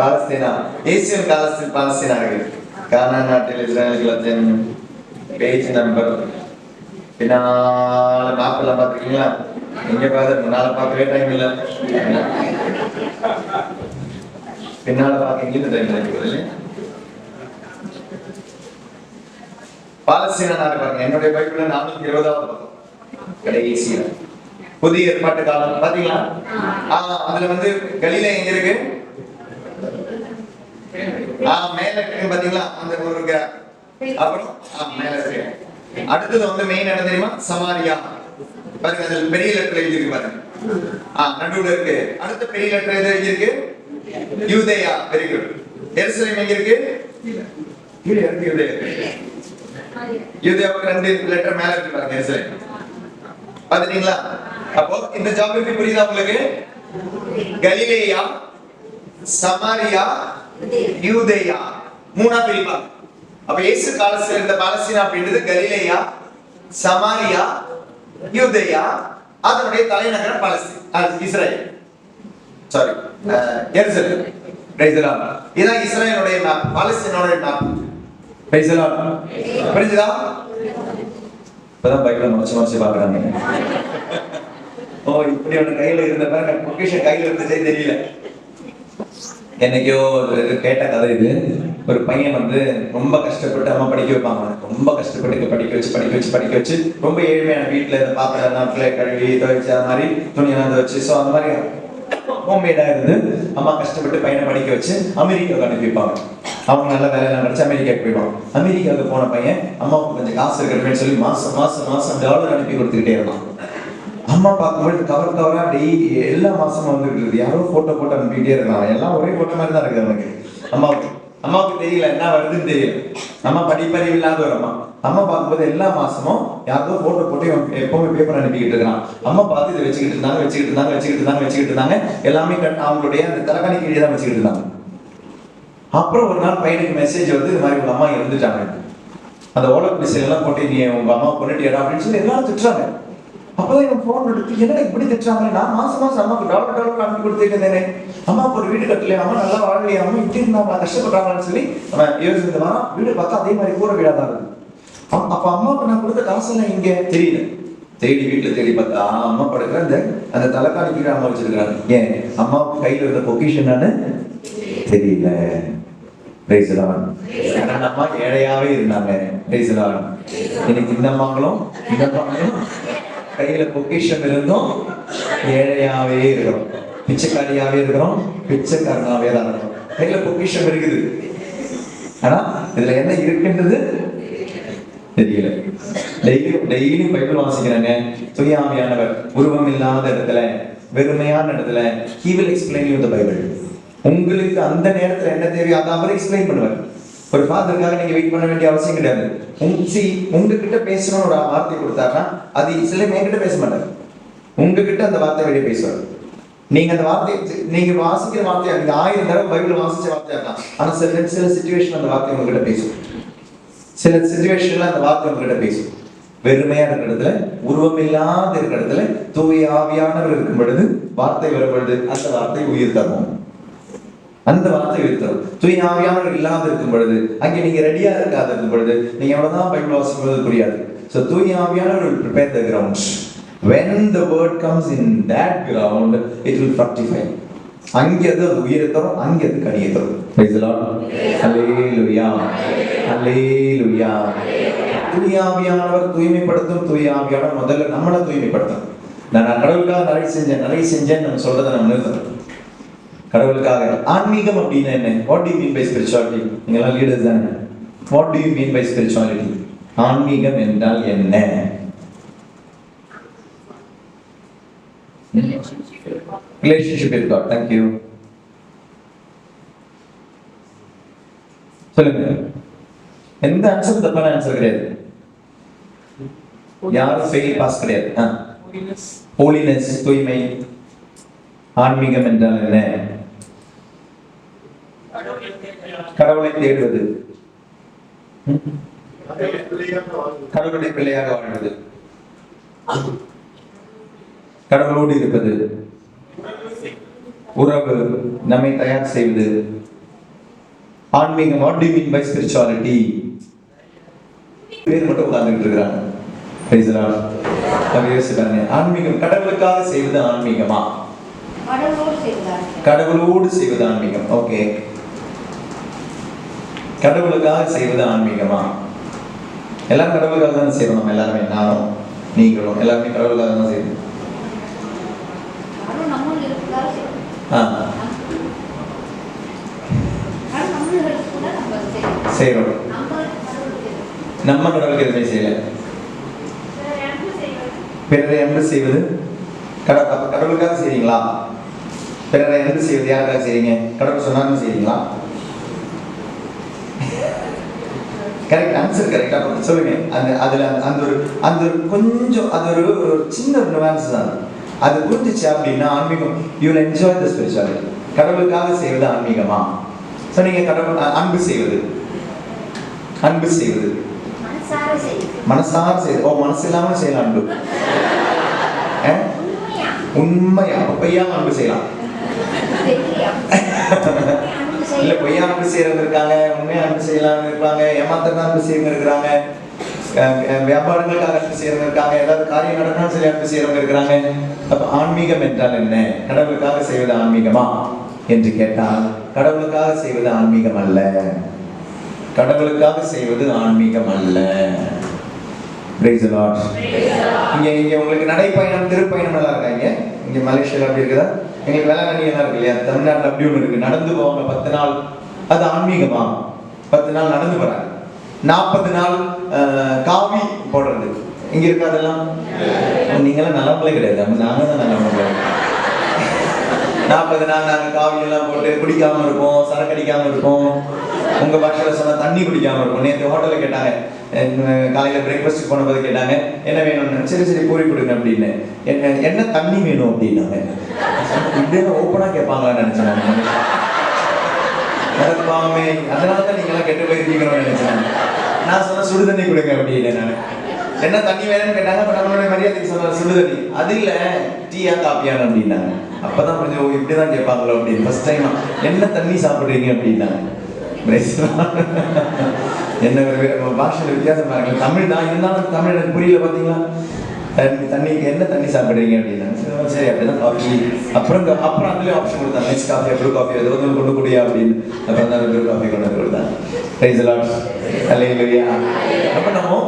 A: பாலஸ்தீனா, இயேசுவின் காலத்தில் பாலஸ்தீனா இருக்கு. கானான் நாட்டில் இஸ்ரேல் பேஜ் நம்பர் பின்னால மேப்லாம் பார்த்துருக்கீங்களா? எங்க பார்த்து முன்னால பார்க்கவே டைம் இல்லை, பின்னால பார்க்கறீங்க டைம் இல்லை. பாலஸ்தீன நாடு பாருங்க, என்னுடைய பைபிள்ல 420வது பக்கம் கடைசியில புதிய ஏற்பாட்டு காலம் பாத்தீங்களா? அதுல வந்து கலிலே எங்க இருக்கு? மேல இருக்கு பாத்தீங்களா? அந்த ஒரு அப்புறம் மேல இருக்கு. அடுத்தது வந்து மெயின் இடம் தெரியுமா? சமாரியா பாருங்க, அதுல பெரிய லெட்டர் எழுதி இருக்கு பாருங்க. நடுவுல இருக்கு. அடுத்த பெரிய லெட்டர் எது எழுதி இருக்கு? யூதேயா. Very good. எருசலேம் எங்க இருக்கு? கீழ இருக்கு யூதேயா. யூதேயாவுக்கு 2 லெட்டர் மேல இருக்கு பாருங்க, எருசலேம். பாத்தீங்களா? அப்போ இந்த ஜியோகிராஃபி புரியுதா உங்களுக்கு? கலிலேயா, சமாரியா, யூதேயா மூணா பிரிப்பா. அப்ப இயேசு காலத்துல இருந்த பாலஸ்தீனா அப்படின்றது கலிலேயா, சமாரியா, யூதேயா, அதனுடைய தலைநகரம் பாலஸ்தீன், இஸ்ரேல். சாரி, எருசலேம். Praise the lord. இதான் இஸ்ரேலுடைய மேப், பாலஸ்தீனோட மேப். Praise the lord. புரியுதா? இப்பதான் பைபிளை மறைச்சு பாக்குறாங்க. இப்படி ஒண்ணு கையில இருந்த பாருங்க, பொக்கிஷன் கையில இருந்துச்சே தெரியல. என்னைக்கோ கேட்ட கதை இது. ஒரு பையன் வந்து ரொம்ப கஷ்டப்பட்டு அம்மா படிக்க வைப்பாங்க, ரொம்ப கஷ்டப்பட்டு படிக்க வச்சு ரொம்ப ஏழ்மையான வீட்டுல இருந்து பாத்திரம் நாட்களை கழுவி துவைச்சு அது மாதிரி துணியெல்லாம் துவைச்சு ஸோ அந்த மாதிரி ஹோம்மேடா இருந்து அம்மா கஷ்டப்பட்டு பையனை படிக்க வச்சு அமெரிக்காவுக்கு அனுப்பி வைப்பாங்க. அவங்க நல்ல வேலையெல்லாம் கிடைச்சு அமெரிக்காவுக்கு போயிடுவான். அமெரிக்காவுக்கு போன பையன் அம்மாவுக்கு கொஞ்சம் காசு இருக்கிறேன்னு சொல்லி மாசம் டாலர் அனுப்பி கொடுத்துக்கிட்டே இருந்தான். அம்மா பார்க்கும்போது கவரா அப்படி எல்லா மாசமும் வந்துட்டு இருக்குது. யாரோ போட்டோ அனுப்பிக்கிட்டே இருந்தான். எல்லாம் ஒரே போட்டோ மாதிரி தான் இருக்குது அவனுக்கு. அம்மாவுக்கு தெரியல என்ன வருதுன்னு தெரியல. அம்மா படிப்பறிவு இல்லாத ஒரு அம்மா பார்க்கும்போது எல்லா மாசமும் யாரோ போட்டோ எப்பவுமே பேப்பர் அனுப்பிக்கிட்டு இருக்கான். அம்மா பார்த்து இதை வச்சுக்கிட்டு இருந்தாங்க. எல்லாமே அவங்களுடைய அந்த தலைகாணி கீழே தான் வச்சுக்கிட்டு இருந்தாங்க. அப்புறம் ஒரு நாள் பையனுக்கு மெசேஜ் வந்து இது மாதிரி உங்க அம்மா இறந்துட்டாங்க, அந்த ஓலர் பிசைல் எல்லாம் போட்டு நீ உங்க அம்மா கொண்டுட்டியடா அப்படின்னு சொல்லி எல்லாரும் திட்டுறாங்க. அப்பதான் எனக்கு போன் எடுத்து என்னடா இப்படி திட்டுறாங்க, நான் மாசம் அம்மாவுக்கு டாலர் அனுப்பி கொடுத்துட்டு இருந்தேனே, அம்மாவுக்கு ஒரு வீடு கட்டலையா, அம்மா நல்லா வாழலையா, அம்மா இப்படி இருந்தாங்க கஷ்டப்படுறாங்கன்னு சொல்லி அவன் யோசிச்சு வரான். வீடு பார்த்தா அதே மாதிரி கூற வீடாதான் இருக்கு. அப்ப அம்மாவுக்கு நான் கொடுத்த காசெல்லாம் இங்க தெரியல. தேடி வீட்டுல தேடி பார்த்தா அம்மா படுக்கிற அந்த தலைக்காணி கீழே அம்மா வச்சிருக்காங்க. ஏன் அம்மாவுக்கு கையில இருந்த பொக்கிஷன் தெரியல. Price the Lord. அம்மா ஏழையாவே இருந்தாங்க. Price the Lord. இன்னைக்கு இந்த அம்மாங்களும் கையில பொக்கிஷம் இருந்தும் ஏழையாவே இருக்கிறோம், பிச்சைக்காரியாவே இருக்கிறோம், பிச்சைக்காரனாவே தான் இருக்கிறோம். கையில பொக்கிஷம் இருக்குது, ஆனா இதுல என்ன இருக்குன்றது தெரியல. டெய்லியும் பைபிள் வாசிக்கிறாங்க. தூயாமையானவர் உருவம் இல்லாத இடத்துல, வெறுமையான இடத்துல he will explain you the Bible. உங்களுக்கு அந்த நேரத்துல என்ன தேவையோ அதை அவர் எக்ஸ்பிளைன் பண்ணுவார். ஒரு ஃபாதருக்காக நீங்க வெயிட் பண்ண வேண்டிய அவசியம் கிடையாது. உங்ககிட்ட பேசணும்னு ஒரு வார்த்தை கொடுத்தாருன்னா அது சில என்கிட்ட பேச மாட்டாரு, உங்ககிட்ட அந்த வார்த்தை வெளியே பேசுவார். நீங்க அந்த வார்த்தை நீங்க வாசிக்கிற வார்த்தையா நீங்க 1000 தடவை பைபிள் வாசிச்ச வார்த்தையா இருக்கலாம், ஆனா சில சிச்சுவேஷன் அந்த வார்த்தை உங்ககிட்ட பேசும். சில சிச்சுவேஷன்ல அந்த வார்த்தை உங்ககிட்ட பேசும். வெறுமையா இருக்கிற இடத்துல, உருவம் இல்லாத இருக்கிற இடத்துல தூய ஆவியானவர் இருக்கும் பொழுது, வார்த்தை வரும் பொழுது அந்த வார்த்தை உயிர் தரும். அந்த வார்த்தை உயிர் தரும். தூய ஆவியானவர் இல்லாத இருக்கும் பொழுது, அங்கே நீங்க ரெடியா இருக்காத இருக்கும் பொழுது நீங்க எவ்வளவுதான் பைபிள் வாசிக்கும் புரியாது. So தூய ஆவியானவர் will prepare the ground. When the word comes in that ground, it will fructify. அங்கே அது உயிரை தரும், அங்கே அது கனியை தரும். Praise the Lord. Hallelujah. Hallelujah. தூய ஆவியானவர் தூய்மைப்படுத்தும். தூய ஆவியானவர் முதல்ல நம்மளை தூய்மைப்படுத்தும். நான் கடவுளுக்காக நிறைய செஞ்சேன் நம்ம சொல்றதை நம்ம நிறுத்தணும். கடவுளுக்காக. ஆன்மீகம் அப்படின்னா என்ன? What do you mean by spirituality? நீங்க எல்லாம் லீடர்ஸ் தானே. What do you mean by spirituality? ஆன்மீகம் என்றால் என்ன? Relationship with God. Thank you. சொல்லுங்க. எந்த ஆன்சர் தப்பான ஆன்சர் கிடையாது. யாரும் ஃபெயில் பாஸ் கிடையாது. ஹோலினஸ், தூய்மை. ஆன்மீகம் என்றால் என்ன? கடவுளை தேடுவது, கடவுளுடைய பிள்ளையாக வாழ்வது, கடவுளோடு இருப்பது, உறவு, நம்மை தயார் செய்வது. ஆன்மீகம். What do you mean by spirituality? பேர் மட்டும் உட்கார்ந்துட்டு இருக்கிறாங்க. Praise the Lord. ஆன்மீகம் கடவுளுக்காக செய்வது ஆன்மீகமா? கடவுளோடு செய்வது ஆன்மீகம். ஓகே, கடவுளுக்காக செய்வது ஆன்மீகமா? எல்லாரும் கடவுளுக்காக தான் செய்யணும். நம்ம எல்லாருமே, நானும் நீங்களும் எல்லாருமே கடவுளுக்காக தான் செய்யணும். செய்யறோம். நம்ம கடவுளுக்கு எதுவுமே செய்யல. பிறரை அன்பு செய்வது கடவுளுக்காக செய்றீங்களா? பிறரை அன்பு செய்வது யாருக்காக செய்றீங்க? கடவுள் சொன்னாலும் செய்றீங்களா? கரெக்ட் ஆன்சர், கரெக்டா சொல்லுங்க. அந்த ஒரு கொஞ்சம் அது ஒரு சின்ன நுவான்ஸ் தான். அது புரிஞ்சிச்சு அப்படின்னா ஆன்மீகம், you will enjoy the spirituality. கடவுளுக்காக செய்வது ஆன்மீகமா? சொன்னீங்க கடவுள் அன்பு செய்வது மனசார செய்வது. ஓ, மனசு இல்லாம செய்யலாம் அன்பு. உண்மையா பொய்யா அன்பு செய்யலாம்? இல்ல, பொய்யா அன்பு செய்யறவங்க இருக்காங்க, உண்மையா அன்பு செய்யலாம் இருப்பாங்க, ஏமாத்தம் அன்பு செய்யறவங்க இருக்கிறாங்க, வியாபாரங்களுக்காக அன்பு செய்யறவங்க இருக்காங்க, ஏதாவது காரியம் நடக்கணும் சொல்லி அன்பு செய்யறவங்க இருக்கிறாங்க. அப்ப ஆன்மீகம் என்றால் என்ன? கடவுளுக்காக செய்வது ஆன்மீகமா என்று கேட்டால் கடவுளுக்காக செய்வது ஆன்மீகம் அல்ல. கடவுளுக்காக செய்வது ஆன்மீகம் அல்ல. Praise the Lord. இங்க உங்களுக்கு நடைப்பயணம் திருப்பயணம் எல்லாம் இருக்காங்க. இங்க மலேசியால அப்படி இருக்குதா? எங்களுக்கு வேளாங்கண்ணி எல்லாம் இருக்கு இல்லையா? தமிழ்நாட்டில் அப்படி ஒன்று இருக்கு. நடந்து போவாங்க 10 நாள். அது ஆன்மீகமா? 10 நாள் நடந்து போறாங்க. 40 நாள் காவி போடுறது இங்க இருக்காதெல்லாம். நீங்களாம் நல்லவங்களே கிடையாது, நாங்க தான் நல்லவங்களே. 40 நாள் நாங்க காவி எல்லாம் போட்டு குடிக்காம இருப்போம், சரக்கு அடிக்காம இருப்போம். உங்க பாஷையில சொன்னா தண்ணி குடிக்காம இருக்கும். நேற்று ஹோட்டல்ல கேட்டாங்க, காலையில பிரேக்ஃபாஸ்ட் போனபோது கேட்டாங்க என்ன வேணும்னு. சரி பூரி கொடுங்க அப்படின்னு. என்ன தண்ணி வேணும் அப்படின்னாங்க. இப்படியே ஓப்பனா கேட்பாங்களான்னு நினைச்சேன். அதனாலதான் நீங்க எல்லாம் கெட்டு போயிருக்கீங்கன்னு நினைச்சேன். நான் சொன்ன சுடு தண்ணி கொடுங்க அப்படின்னு. நான் என்ன தண்ணி வேணும்னு கேட்டாங்க. அப்ப நம்மளுடைய மரியாதைக்கு சொன்ன சுடு தண்ணி. அது இல்ல டீயா காப்பியான்னு அப்படின்னாங்க. அப்பதான் கொஞ்சம் இப்படிதான் கேட்பாங்களோ அப்படின்னு. ஃபர்ஸ்ட் டைம் என்ன தண்ணி சாப்பிடுறீங்க அப்படின்னாங்க. என்ன பாஷையில வித்தியாசம் பாருங்க. தமிழ் தான் இருந்தாலும் தமிழ் எனக்கு புரியல. பாத்தீங்களா? தண்ணிக்கு என்ன தண்ணி சாப்பிடுறீங்க அப்படின்னா சரி அப்படின்னா காஃபி. அப்புறம் அதுலேயும் ஆப்ஷன் கொடுத்தாங்க, நெக்ஸ்ட் காஃபி ப்ரூ காஃபி ஏதோ ஒன்று கொண்டு கூடியா அப்படின்னு. அப்புறம் தான் ப்ரூ காஃபி கொண்டு வந்து கொடுத்தாங்க. Praise the lord. ஹல்லேலூயா. அப்போ நம்ம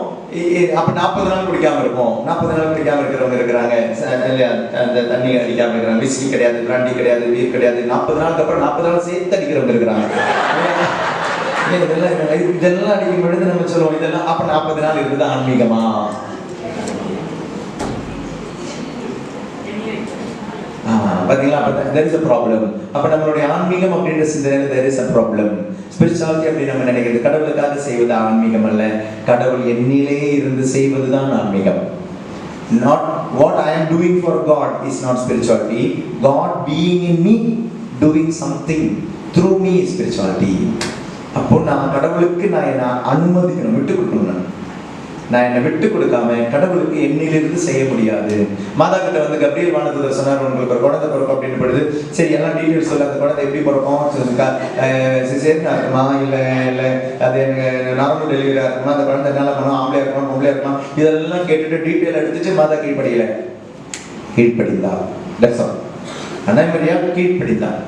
A: அப்போ 40 நாள் குடிக்காம இருப்போம். 40 நாள் குடிக்காம இருக்கிறவங்க இருக்கிறாங்க. அந்த தண்ணி அடிக்காம இருக்கிறாங்க. விஸ்கி கிடையாது, பிராண்டி கிடையாது, பீர் கிடையாது. 40 நாளுக்கு அப்புறம் 40 நாள் சேர்த்து அடிக்கிறவங்க இருக்கிறாங்க. இதெல்லாம் அடிக்கும் பொழுது நம்ம சொல்லுவோம் இதெல்லாம் அப்ப 40 நாள் இருக்குது ஆன்மீகமா? பாத்தீங்களா? there is a problem. அப்ப நம்மளுடைய ஆன்மீகம் அப்படின்ற சிந்தனையில there is a problem. Spirituality அப்படி நம்ம நினைக்கிறது கடவுளுக்காக செய்வது ஆன்மீகம் அல்ல. கடவுள் என்னிலே இருந்து செய்வதுதான் ஆன்மீகம். Not what I am doing for God is not spirituality. God being in me, doing something through me is spirituality. அப்போ நான் கடவுளுக்கு நான் என்ன அனுமதிக்கணும், விட்டு கொடுக்கணும். நான் என்னை விட்டு கொடுக்காம கடவுளுக்கு என்னிலிருந்து செய்ய முடியாது. மாதா கிட்ட வந்து கப்ரியேல் வானதூதர் சொன்னார், உங்களுக்கு ஒரு குழந்தை பிறக்கும் அப்படின்னு பொழுது சரி எல்லாம் டீட்டெயில்ஸ் சொல்ல, அந்த குழந்தை எப்படி பிறக்கும், சிசேரியனா இருக்குமா இல்லை அது நார்மல் டெலிவரியா இருக்குமா, அந்த குழந்தை என்ன பண்ணும், ஆம்பளையா இருக்குமா பொம்பளையா இருக்குமா, இதெல்லாம் கேட்டுட்டு டீட்டெயில் எடுத்துட்டு மாதா கீழ்ப்படிந்தார். அனைவரையா கீழ்ப்படிந்தார்.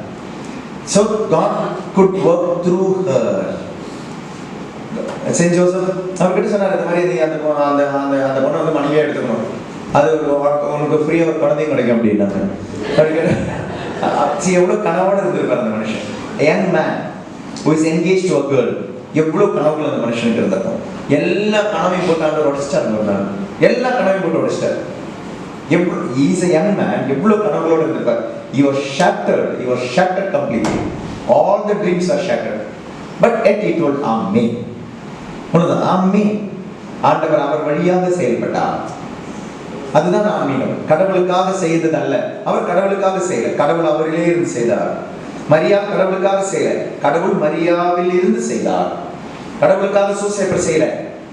A: So God could work through her. Saint Joseph அவர்கிட்ட சொன்னார், இந்த மாதிரி நீ அந்த பொண்ணை வந்து மனைவியா எடுத்துக்கணும், அது உனக்கு ஃப்ரீயா ஒரு குழந்தையும் கிடைக்கும் அப்படின்னாங்க. எவ்வளவு கனவோட இருந்திருப்பார் அந்த மனுஷன். Young man who is engaged to a girl. எவ்வளவு கனவுகள் அந்த மனுஷனுக்கு இருந்திருக்கும். எல்லா கனவையும் போட்டு ஆண்டவர் உடைச்சிட்டார். எல்லா கனவையும் போட்டு உடைச்சிட்டார். He's a young man. எவ்வளவு கனவுகளோட இருந்திருப்பார். He was shattered completely. All the dreams are shattered. But yet he told Amen. Amen. ஆண்டவர் அவர் வழியாக செயல்பட்டார். அதுதான் ஆன்மீகம். கடவுளுக்காக செய்தது அல்ல. அவர் கடவுளுக்காக செய்யல, கடவுள் அவரிலே இருந்து செய்தார். மரியா கடவுளுக்காக செய்யல, கடவுள் மரியாவில் இருந்து செய்தார். கடவுளுக்காக சூசைப்பர் செய்யல,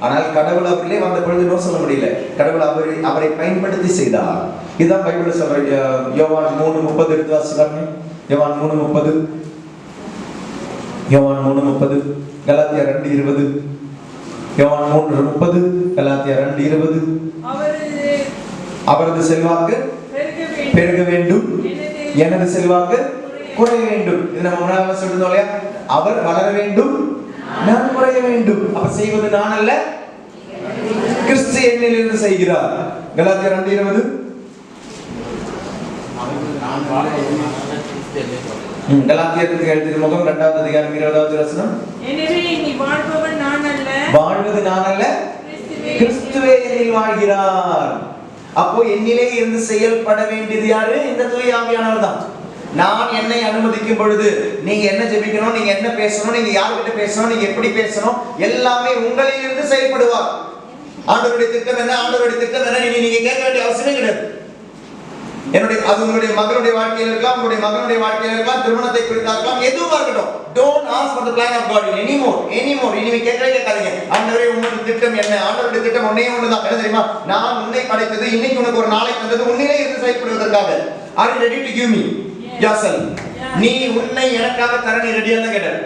A: ஆனால் கடவுள் அவரிலே வந்த பொழுது நோ சொல்ல முடியல, கடவுள் அவரை பயன்படுத்தி செய்தார். இதுதான் பைபிள் சொல்ற. யோவான் 3:30 எடுத்து வாசிப்பாங்க. யோவான் 3:30, கலாத்தியா 2:20, யோவான் 3:30, கலாத்தியர் 2:20. அவரது செல்வாக்கு பெருக வேண்டும், எனது செல்வாக்கு குறைய வேண்டும். இது நம்ம முன்னாடி சொல்லிருந்தோம் இல்லையா? அவர் வளர வேண்டும், நான் குறைய வேண்டும். அப்ப செய்வது நான் அல்ல, கிறிஸ்து என்னில் இருந்து செய்கிறார். கலாத்தியர் 2:20. கலாத்தியருக்கு எழுதிய முகம் 2வது அதிகாரம் 20வது வசனம்.
B: எனவே நீ வாழ்பவன் நான் அல்ல,
A: வாழ்வது நான் அல்ல, கிறிஸ்துவே என்னில் வாழ்கிறார். அப்போ என்னிலே இருந்து செயல்பட வேண்டியது யாரு? இந்த தூய ஆவியானவர் தான். நான் என்னை அனுமதிக்கும் பொழுது நீங்க என்ன ஜெபிக்கணும், நீங்க என்ன பேசணும், நீங்க யார்கிட்ட பேசணும், நீங்க எப்படி பேசணும், எல்லாமே உங்களில் இருந்து செயல்படுவார். ஆண்டவருடைய திட்டம் என்ன, ஆண்டவருடைய திட்டம் என்ன, நீங்க கேட்க வேண்டிய அவசியமே கிடையாது. அது உங்களுடைய மகனுடைய வாழ்க்கையில் இருக்கலாம், உங்களுடைய மகனுடைய வாழ்க்கையில் இருக்கலாம், திருமணத்தை குறித்தா இருக்கலாம், எதுவா இருக்கட்டும். Don't ask for the plan of God anymore. இனிமே கேட்காதீங்க. ஆண்டவரே உங்களுடைய திட்டம் என்ன? ஆண்டவருடைய திட்டம் ஒண்ணே ஒண்ணுதான். என்ன தெரியுமா? நான் உன்னை படைத்தது, இன்னைக்கு உனக்கு ஒரு நாளை தந்தது உன்னிலே இருந்து செயல்படுவதற்காக. Are you ready to give me yourself? நீ உன்னை எனக்காக தர நீ ரெடியா தான் கேட்டார்.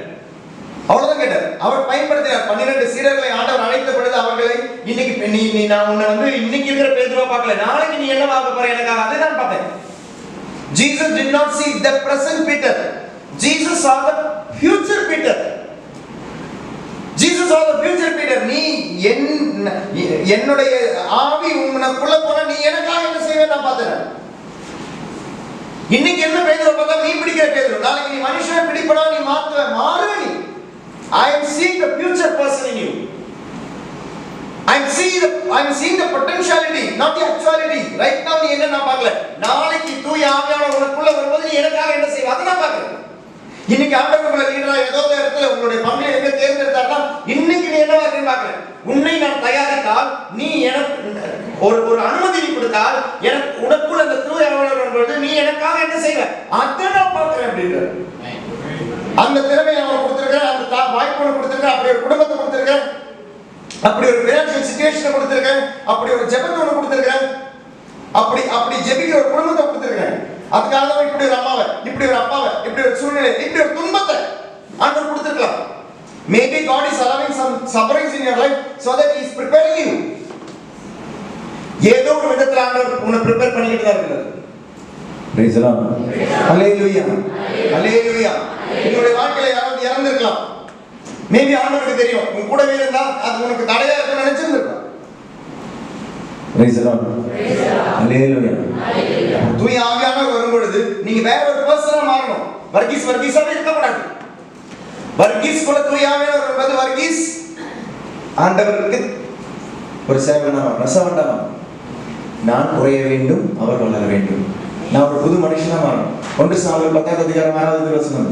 A: அவ்வளவுதான் கேட்டார். அவர் பயன்படுத்தினார். 12 சீடர்களை ஆண்டவர் அழைத்த பொழுது அவர்களை இன்னைக்கு நீ நான் உன்னை வந்து இன்னைக்கு இருக்கிற பேதுருவா பார்க்கல, நாளைக்கு நீ என்ன பார்க்க போற எனக்காக அதை நான் பார்த்தேன். Jesus did not see the present Peter. Jesus saw the future Peter. Jesus saw the future Peter. நீ என்னுடைய ஆவி உனக்குள்ள போனா நீ எனக்காக என்ன செய்வே நான் பார்த்தேன். இன்னைக்கு என்ன பேதுருவா பார்த்தா நீ பிடிக்கிற பேதுரு, நாளைக்கு நீ மனுஷனை பிடிப்படா நீ மாறுவே நீ. I am seeing the future person in you. I am seeing the potentiality, not the actuality. Right now நீ என்ன நான் பார்க்கல, நாளைக்கு தூய ஆவியானவர் உனக்குள்ள வரும்போது நீ எனக்காக என்ன செய்வ அதை நான் பார்க்கிறேன். இன்னைக்கு ஆண்டவர் உங்களை லீடரா ஏதோ ஒரு இடத்துல உங்களுடைய பங்கை எங்க தேர்ந்தெடுத்தாருன்னா இன்னைக்கு நீ என்ன பார்க்கறேன்னு பார்க்கிறேன். உன்னை நான் தயாரித்தால், நீ எனக்கு ஒரு அனுமதி நீ கொடுத்தால், எனக்கு உனக்குள்ள அந்த தூய ஆவியானவர் வரும்போது நீ எனக்காக என்ன செய்வ அதை நான் பார்க்கிறேன் அப்படின்றார். அந்த திறமையை அவன் கொடுத்திருக்கிறேன், அந்த வாய்ப்பு கொடுத்திருக்கிறேன், அப்படி ஒரு குடும்பத்தை கொடுத்திருக்கிறேன், அப்படி ஒரு ஃபினான்ஷியல் சிச்சுவேஷனை கொடுத்திருக்கிறேன், அப்படி ஒரு ஜெபத்தை ஒன்று கொடுத்திருக்கிறேன், அப்படி ஜெபிக்கிற ஒரு குடும்பத்தை கொடுத்திருக்கிறேன். அதுக்காக தான் இப்படி ஒரு அம்மாவை, இப்படி ஒரு அப்பாவை, இப்படி ஒரு சூழ்நிலை, இப்படி ஒரு துன்பத்தை ஆண்டவர் கொடுத்திருக்கலாம். Maybe God is allowing some sufferings in your life so that he is preparing you. ஏதோ ஒரு விதத்துல ஆண்டவர் உன்னை ப்ரிப்பேர் பண்ணிக்கிட்டு தான் இருக்கிறார். Praise the Lord. Hallelujah. Hallelujah. உங்களுடைய வாழ்க்கையில யாராவது இறந்திருக்கலாம். மேபி ஆண்டவருக்கு தெரியும், உன் கூடவே இருந்தா அது உனக்கு தடையா இருக்குன்னு நினைச்சிருந்திருக்கலாம். Praise the Lord. Hallelujah. தூய ஆவியானவர் வரும்பொழுது நீங்க வேற ஒரு பர்சனா மாறணும். வர்கீஸாவே இருக்கக்கூடாது. வர்கீஸ் குல தூய ஆவியானவர் வரும்போது வர்கீஸ் ஆண்டவருக்கு ஒரு சேவகனா ரசவண்டமா, நான் குறைய வேண்டும், அவர் வளர வேண்டும். நான் ஒரு புது மனுஷனா மாறணும். 1 சாமுவேல் 10வது அதிகாரம் 6வது வசனம்.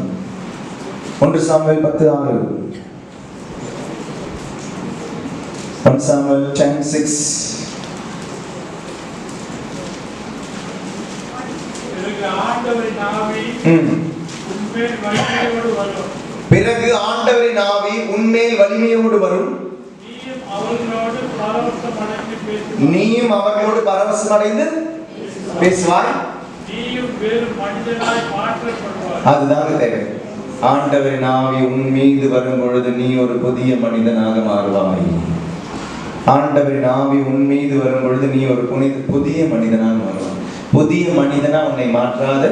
A: 1 சாமுவேல் 10:6. 1 சாமுவேல் 10:6. பிறகு ஆண்டவரின் ஆவி உன்மேல் வலிமையோடு வரும், நீயும் அவர்களோடு பரவசமடைந்து பேசுவாய். அதுதான் தேவை. ஆண்டவரின் ஆவி உன் மீது வரும் பொழுது நீ ஒரு புதிய மனிதனாக மாறுவாய். ஆண்டவரின் ஆவி உன் மீது வரும் பொழுது நீ ஒரு புதிய மனிதனாக மாறுவாய். புதிய மனிதனா உன்னை மாற்றாத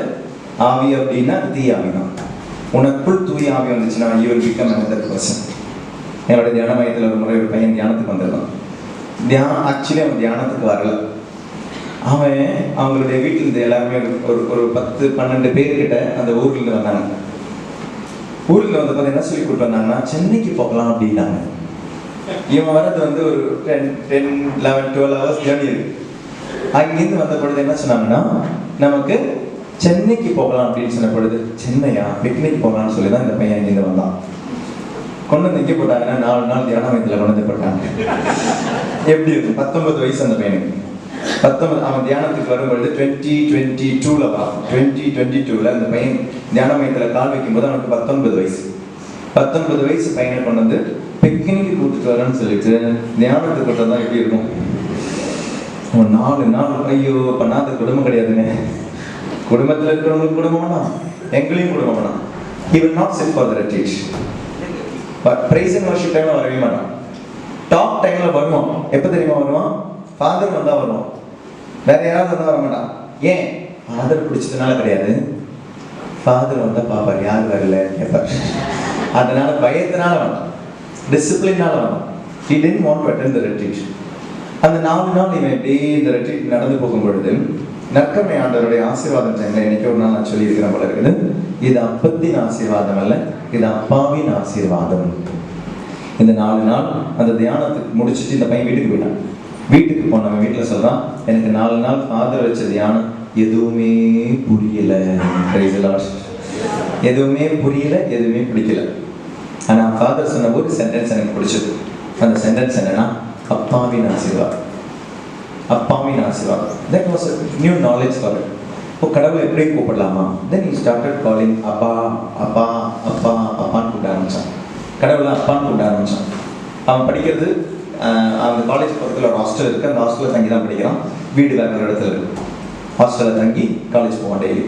A: ஆவி அப்படின்னா தீய ஆவிதான். உனக்குள் தூய ஆவி வந்துச்சுன்னா you will become another person. என்னோட தியான மையத்தில் ஒரு முறை ஒரு பையன் தியானத்துக்கு வந்திருந்தான். ஆக்சுவலி அவன் தியானத்துக்கு வரல. அவங்களுடைய வீட்டில் இருந்து எல்லாருமே ஒரு 10-12 பேர்கிட்ட அந்த ஊர்ல வந்தாங்க. ஊரில் வந்து பார்த்தா என்ன சொல்லி கூப்பிட்டு வந்தாங்கன்னா சென்னைக்கு போகலாம் அப்படின்னாங்க. இவன் வரது வந்து ஒரு 10-11-12 hours ஜேர்னி இருக்கு. அங்கிருந்து வந்த பொழுது என்ன சொன்னாங்கன்னா, நமக்கு சென்னைக்கு போகலாம் அப்படின்னு சொன்ன பொழுது, சென்னையா பிக்னிக் போகலான்னு சொல்லி தான் இந்த பையன் இங்கிருந்து வந்தான். கொண்டு வந்து இங்கே போட்டாங்கன்னா 4 நாள் தியான மையத்தில் கொண்டு வந்து போட்டாங்க. எப்படி இருக்கும்? 19 வயசு அந்த பையனுக்கு. 19 அவன் தியானத்துக்கு வரும்பொழுது 2022 அந்த பையன் தியான மையத்தில் கால் வைக்கும்போது அவனுக்கு 19 வயசு. 19 வயசு பையனை கொண்டு வந்து பிக்னிக்கு கூப்பிட்டு வரேன்னு சொல்லிட்டு தியானத்துக்கு கூட்டம் தான் எப்படி இருக்கும்? 4 நாள் ஐயோ பண்ணாத குடும்பம் கிடையாதுங்க. குடும்பத்தில் இருக்கிறவங்களுக்கு குடும்பம் வேணாம், எங்களையும் குடும்பம் வேணாம். He will not sit for the retreat. But praise and worship time வரவே மாட்டான். டாப் டைம்ல வருவான். எப்ப தெரியுமா வருவான்? ஃபாதர் வந்தா வருவான். வேற யாராவது வந்தா வர மாட்டான். ஏன்? ஃபாதர் பிடிச்சதுனால கிடையாது, ஃபாதர் வந்தா பாப்பார் யார் வரல கேட்பார். அதனால பயத்தினால வந்தான், டிசிப்ளினால வந்தான். He didn't want to attend the retreat. அந்த 4 நாள் இவன் இப்படியே இந்த ரெட்ரீட் நடந்து போகும் பொழுது நற்கருணை ஆண்டவருடைய ஆசீர்வாதம் டைம்ல இன்னைக்கு ஒரு நாள் நான் சொல்லி இருக்கிற போல இருக்குது, இது அப்பத்தின் ஆசீர்வாதம் அல்ல, இது அப்பாவின் ஆசீர்வாதம். இந்த 4 நாள் அந்த தியானத்துக்கு முடிச்சுட்டு இந்த பையன் வீட்டுக்கு போயிட்டான். வீட்டுக்கு போனவன் வீட்டுல சொல்றான், எனக்கு 4 நாள் ஃபாதர் வச்ச தியானம் எதுவுமே புரியல, எதுவுமே புரியல, எதுவுமே பிடிக்கல. ஆனா ஃபாதர் சொன்ன ஒரு சென்டென்ஸ் எனக்கு பிடிச்சது. அந்த சென்டென்ஸ் என்னன்னா, அப்பாவின் ஆசீர்வாதம், அப்பாவின் ஆசீர்வாதம். That was a new knowledge for him. இப்போ கடவுளை எப்படி கூப்பிடலாமா? Then he started calling அப்பா அப்பா அப்பா அப்பான்னு கூப்பிட ஆரம்பிச்சான். கடவுளை அப்பான்னு கூப்பிட ஆரம்பிச்சான். அவன் படிக்கிறது அந்த காலேஜ் பக்கத்தில் ஒரு ஹாஸ்டல் இருக்கு. அந்த ஹாஸ்டலில் தங்கி தான் படிக்கிறான். வீடு வேற ஒரு இடத்துல இருக்கு. ஹாஸ்டலில் தங்கி காலேஜ் போவான் டெய்லி.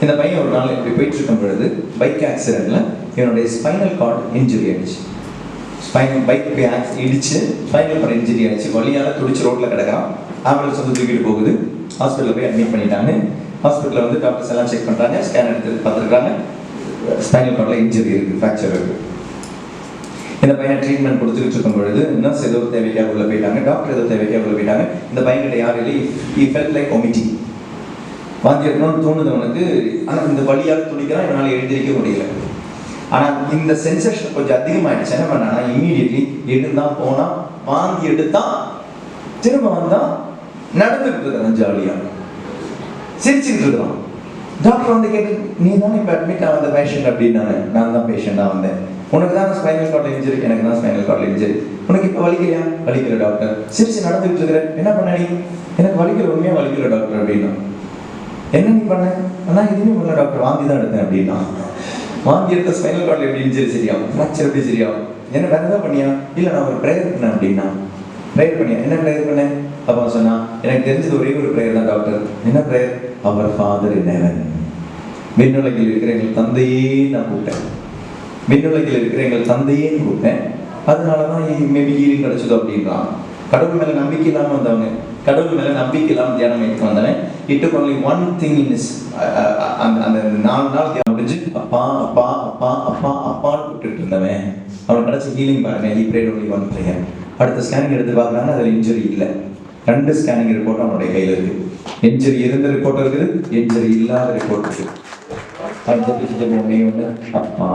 A: இந்த பையன் ஒரு நாள் இப்படி போயிட்டு இருக்கும் பொழுது பைக் ஆக்சிடென்ட்ல இவனுடைய ஸ்பைனல் கார்டு இன்ஜுரி ஆயிடுச்சு. பைக் இடிச்சு ஸ்பைனல் கார்டு இன்ஜுரி ஆயிடுச்சு. வலியால் துடிச்சு ரோட்டில் கிடக்கிறான். ஆம்புலன்ஸ் வந்து தூக்கிட்டு போகுது. ஹாஸ்பிட்டலில் போய் அட்மிட் பண்ணிட்டாங்க. ஹாஸ்பிட்டலில் வந்து டாக்டர்ஸ் எல்லாம் செக் பண்ணுறாங்க, ஸ்கேன் எடுத்து பார்த்துருக்காங்க. ஸ்பைனல் கார்டில் இன்ஜுரி இருக்குது, ஃப்ராக்சர் இருக்குது. இந்த பையனை ட்ரீட்மெண்ட் கொடுத்துக்கிட்டு இருக்கும் பொழுது நர்ஸ் ஏதோ தேவைக்காக உள்ள போயிட்டாங்க, டாக்டர் ஏதோ தேவைக்காக உள்ள போயிட்டாங்க. இந்த பையன்கிட்ட யார் இல்லை, he felt like vomiting. வாந்தி எடுக்கணும்னு தோணுது அவனுக்கு. ஆனால் இந்த வலியால் துடிக்கிறான், இவனால் எழுந்திரிக்க முடியல. ஆனால் இந்த சென்சேஷன் கொஞ்சம் அதிகமாகிடுச்சு. என்ன பண்ணானா, இம்மீடியட்லி எடுத்தான், போனால் வாந்தி எடுத்தான், திரும்ப வந்தான், நடந்துகிட்டு இருக்கிறான், ஜாலியாக சிரிச்சுக்கிட்டு இருக்கிறான். டாக்டர் வந்து கேட்டு, நீ தானே இப்போ அட்மிட் ஆகாத பேஷண்ட் அப்படின்னாங்க. நான் தான் பேஷண்டாக வந்தேன். உனக்கு தான் ஸ்பைனல் கார்டில் இன்ஜுரி, எனக்கு தான் ஸ்பைனல் கார்டில் இன்ஜுரி. உனக்கு இப்போ வலிக்கலையா? வலிக்கல டாக்டர். சிரிச்சு நடந்துகிட்டு இருக்கிற, என்ன பண்ண நீ? எனக்கு வலிக்கல, உண்மையாக வலிக்கல டாக்டர் அப்படின்னா. என்ன நீ பண்ண? ஆனால் எதுவுமே பண்ணல டாக்டர், வாந்தி தான் எடுத்தேன் அப்படின்னா. வாந்தி எடுத்த ஸ்பைனல் கார்டில் எப்படி இன்ஜுரி சரியாகும், ஃப்ராக்சர் எப்படி சரியாகும்? என்ன வேற எதாவது பண்ணியா? இல்லை நான் ஒரு ப்ரேயர் பண்ணேன் அப்படின்னா. ப்ரேயர் பண்ணியா? என்ன ப்ரேயர் பண்ணேன்? அப்பா சொன்னா, எனக்கு தெரிஞ்சது ஒரே ஒரு ப்ரேயர் தான் டாக்டர். என்ன ப்ரேயர்? அவர் ஃபாதர் இன் ஹெவன், விண்ணுலகில் இருக்கிற எங்கள் தந்தையே நான் கூப்பிட்டேன். விண்ணுலகில் இருக்கிற எங்கள் தந்தையேன்னு கூப்பிட்டேன். அதனால தான் மேபி ஹீலிங் கிடைச்சதோ அப்படின்றான். கடவுள் மேலே நம்பிக்கை இல்லாமல் வந்தவங்க, கடவுள் மேலே நம்பிக்கை இல்லாமல் தியானம் எடுத்து வந்தவன். It took only one thing in is, அந்த 4 நாள் தியானம் முடிஞ்சு அப்பா அப்பா அப்பா அப்பா அப்பான்னு கூப்பிட்டு இருந்தவன் அவனுக்கு கிடைச்ச ஹீலிங் பாருங்க. he prayed only one prayer. அடுத்த ஸ்கேனிங் எடுத்து பார்க்குறாங்க, அதில் இன்ஜுரி இல்லை. 2 ஸ்கேனிங் ரிப்போர்ட் அவனுடைய கையில் இருக்கு. இன்ஜுரி இருந்த ரிப்போர்ட் இருக்குது, இன்ஜுரி இல்லாத ரிப்போர்ட் இருக்கு. அப்பா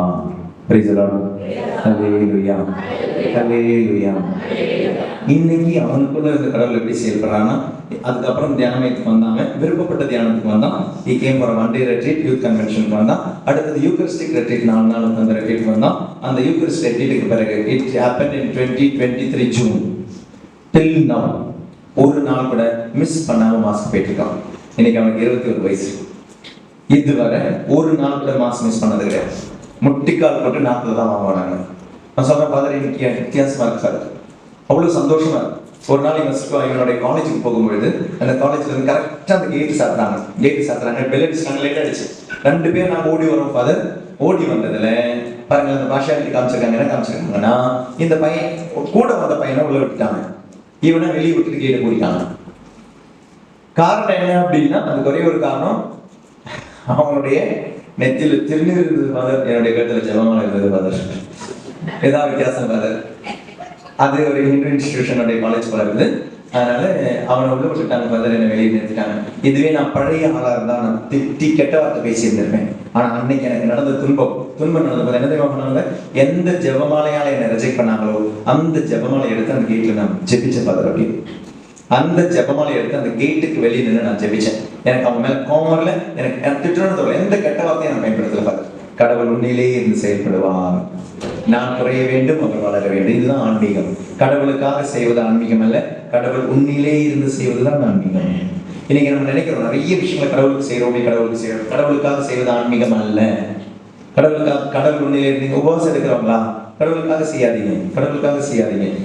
A: praise the Lord. Hallelujah. Hallelujah. இன்னைக்கு அவனுக்குள்ள இருந்த கடவுள் எப்படி செயல்படுறான்னா, அதுக்கப்புறம் தியானத்துக்கு வந்தாங்க, விருப்பப்பட்ட தியானத்துக்கு வந்தான். he came for a one day retreat, youth convention வந்தான். அடுத்தது யூக்கரிஸ்டிக் ரெட்ரீட் 4 நாள் அந்த ரெட்ரீட் வந்தான். அந்த யூக்கரிஸ்டிக் ரெட்ரீட்டுக்கு பிறகு it happened in 2023 June till now ஒரு நாள் கூட மிஸ் பண்ணாம மாஸ்க் போயிட்டு இருக்கான். இன்னைக்கு அவனுக்கு 21 வயசு. இதுவரை ஒரு நாள் கூட மாஸ்க் மிஸ் பண்ணது கிடையாது. முட்டிக்கால் போட்டு 40 தான் வாங்குவாங்க. நான் சொல்றேன், ஃபாதர் இன்னைக்கு வித்தியாசமா இருக்கு சார், அவ்வளவு சந்தோஷமா இருக்கு. ஒரு நாள் இவனுடைய காலேஜுக்கு போகும்பொழுது அந்த காலேஜ்ல இருந்து கரெக்டா அந்த கேட்டு சாத்துறாங்க, பெல் அடிச்சாங்க, லேட் ஆயிடுச்சு. 2 பேர் நாங்கள் ஓடி வரோம் ஃபாதர். ஓடி வந்ததுல பாருங்க, அந்த பாஷாட்டி காமிச்சிருக்காங்க. என்ன காமிச்சிருக்காங்கன்னா, இந்த பையன் கூட வந்த பையனை உள்ள விட்டுட்டாங்க, இவனை வெளியே விட்டுட்டு கேட்டு போயிட்டாங்க. காரணம் என்ன அப்படின்னா, அதுக்கு ஒரே ஒரு காரணம், அவனுடைய நெத்தியில் திருநீர் இருந்தது ஃபாதர், என்னுடைய கருத்துல ஜெபமாலை இருந்தது ஃபாதர். ஏதாவது வித்தியாசம் ஃபாதர். அது ஒரு ஹிந்து இன்ஸ்டிடியூஷனுடைய காலேஜ் போல இருக்குது. அதனால அவனை உள்ள விட்டுட்டாங்க ஃபாதர், என்னை வெளியே நிறுத்திட்டாங்க. இதுவே நான் பழைய ஆளா இருந்தா நான் திட்டி கெட்ட வார்த்தை பேசியிருந்திருப்பேன். ஆனா அன்னைக்கு எனக்கு நடந்த துன்பம் நடந்தது என்ன தெரியுமா பண்ணாங்க? எந்த ஜெபமாலையால என்னை ரிஜெக்ட் பண்ணாங்களோ அந்த ஜெபமாலை எடுத்து அந்த கேட்ல நான் ஜெபிச்சேன் ஃபாதர். அப்படி அந்த ஜெபமாலை எடுத்து அந்த கேட்டுக்கு வெளியே நின்று நான் ஜெபிச்சேன். எனக்கு அவன் மேல கோவம் வரல, எனக்கு திட்டுறது எந்த கெட்ட வார்த்தையும் நான் பயன்படுத்தல ஃபாதர். கடவுள் உன்னிலே இருந்து செயல்படுவார், நான் குறைய வேண்டும், அவர் வளர வேண்டும். இதுதான் ஆன்மீகம். கடவுளுக்காக செய்வது ஆன்மீகம் அல்ல, கடவுள் உன்னிலே இருந்து செய்வதுதான் ஆன்மீகம். இன்னைக்கு நம்ம நினைக்கிறோம் நிறைய விஷயங்களை கடவுளுக்கு செய்யறோம், கடவுளுக்காக செய்வது ஆன்மீகம் அல்ல. கடவுள் உன்னிலே இருந்து உபவாசம் எடுக்கிறவங்களா? கடவுளுக்காக செய்யாதீங்க.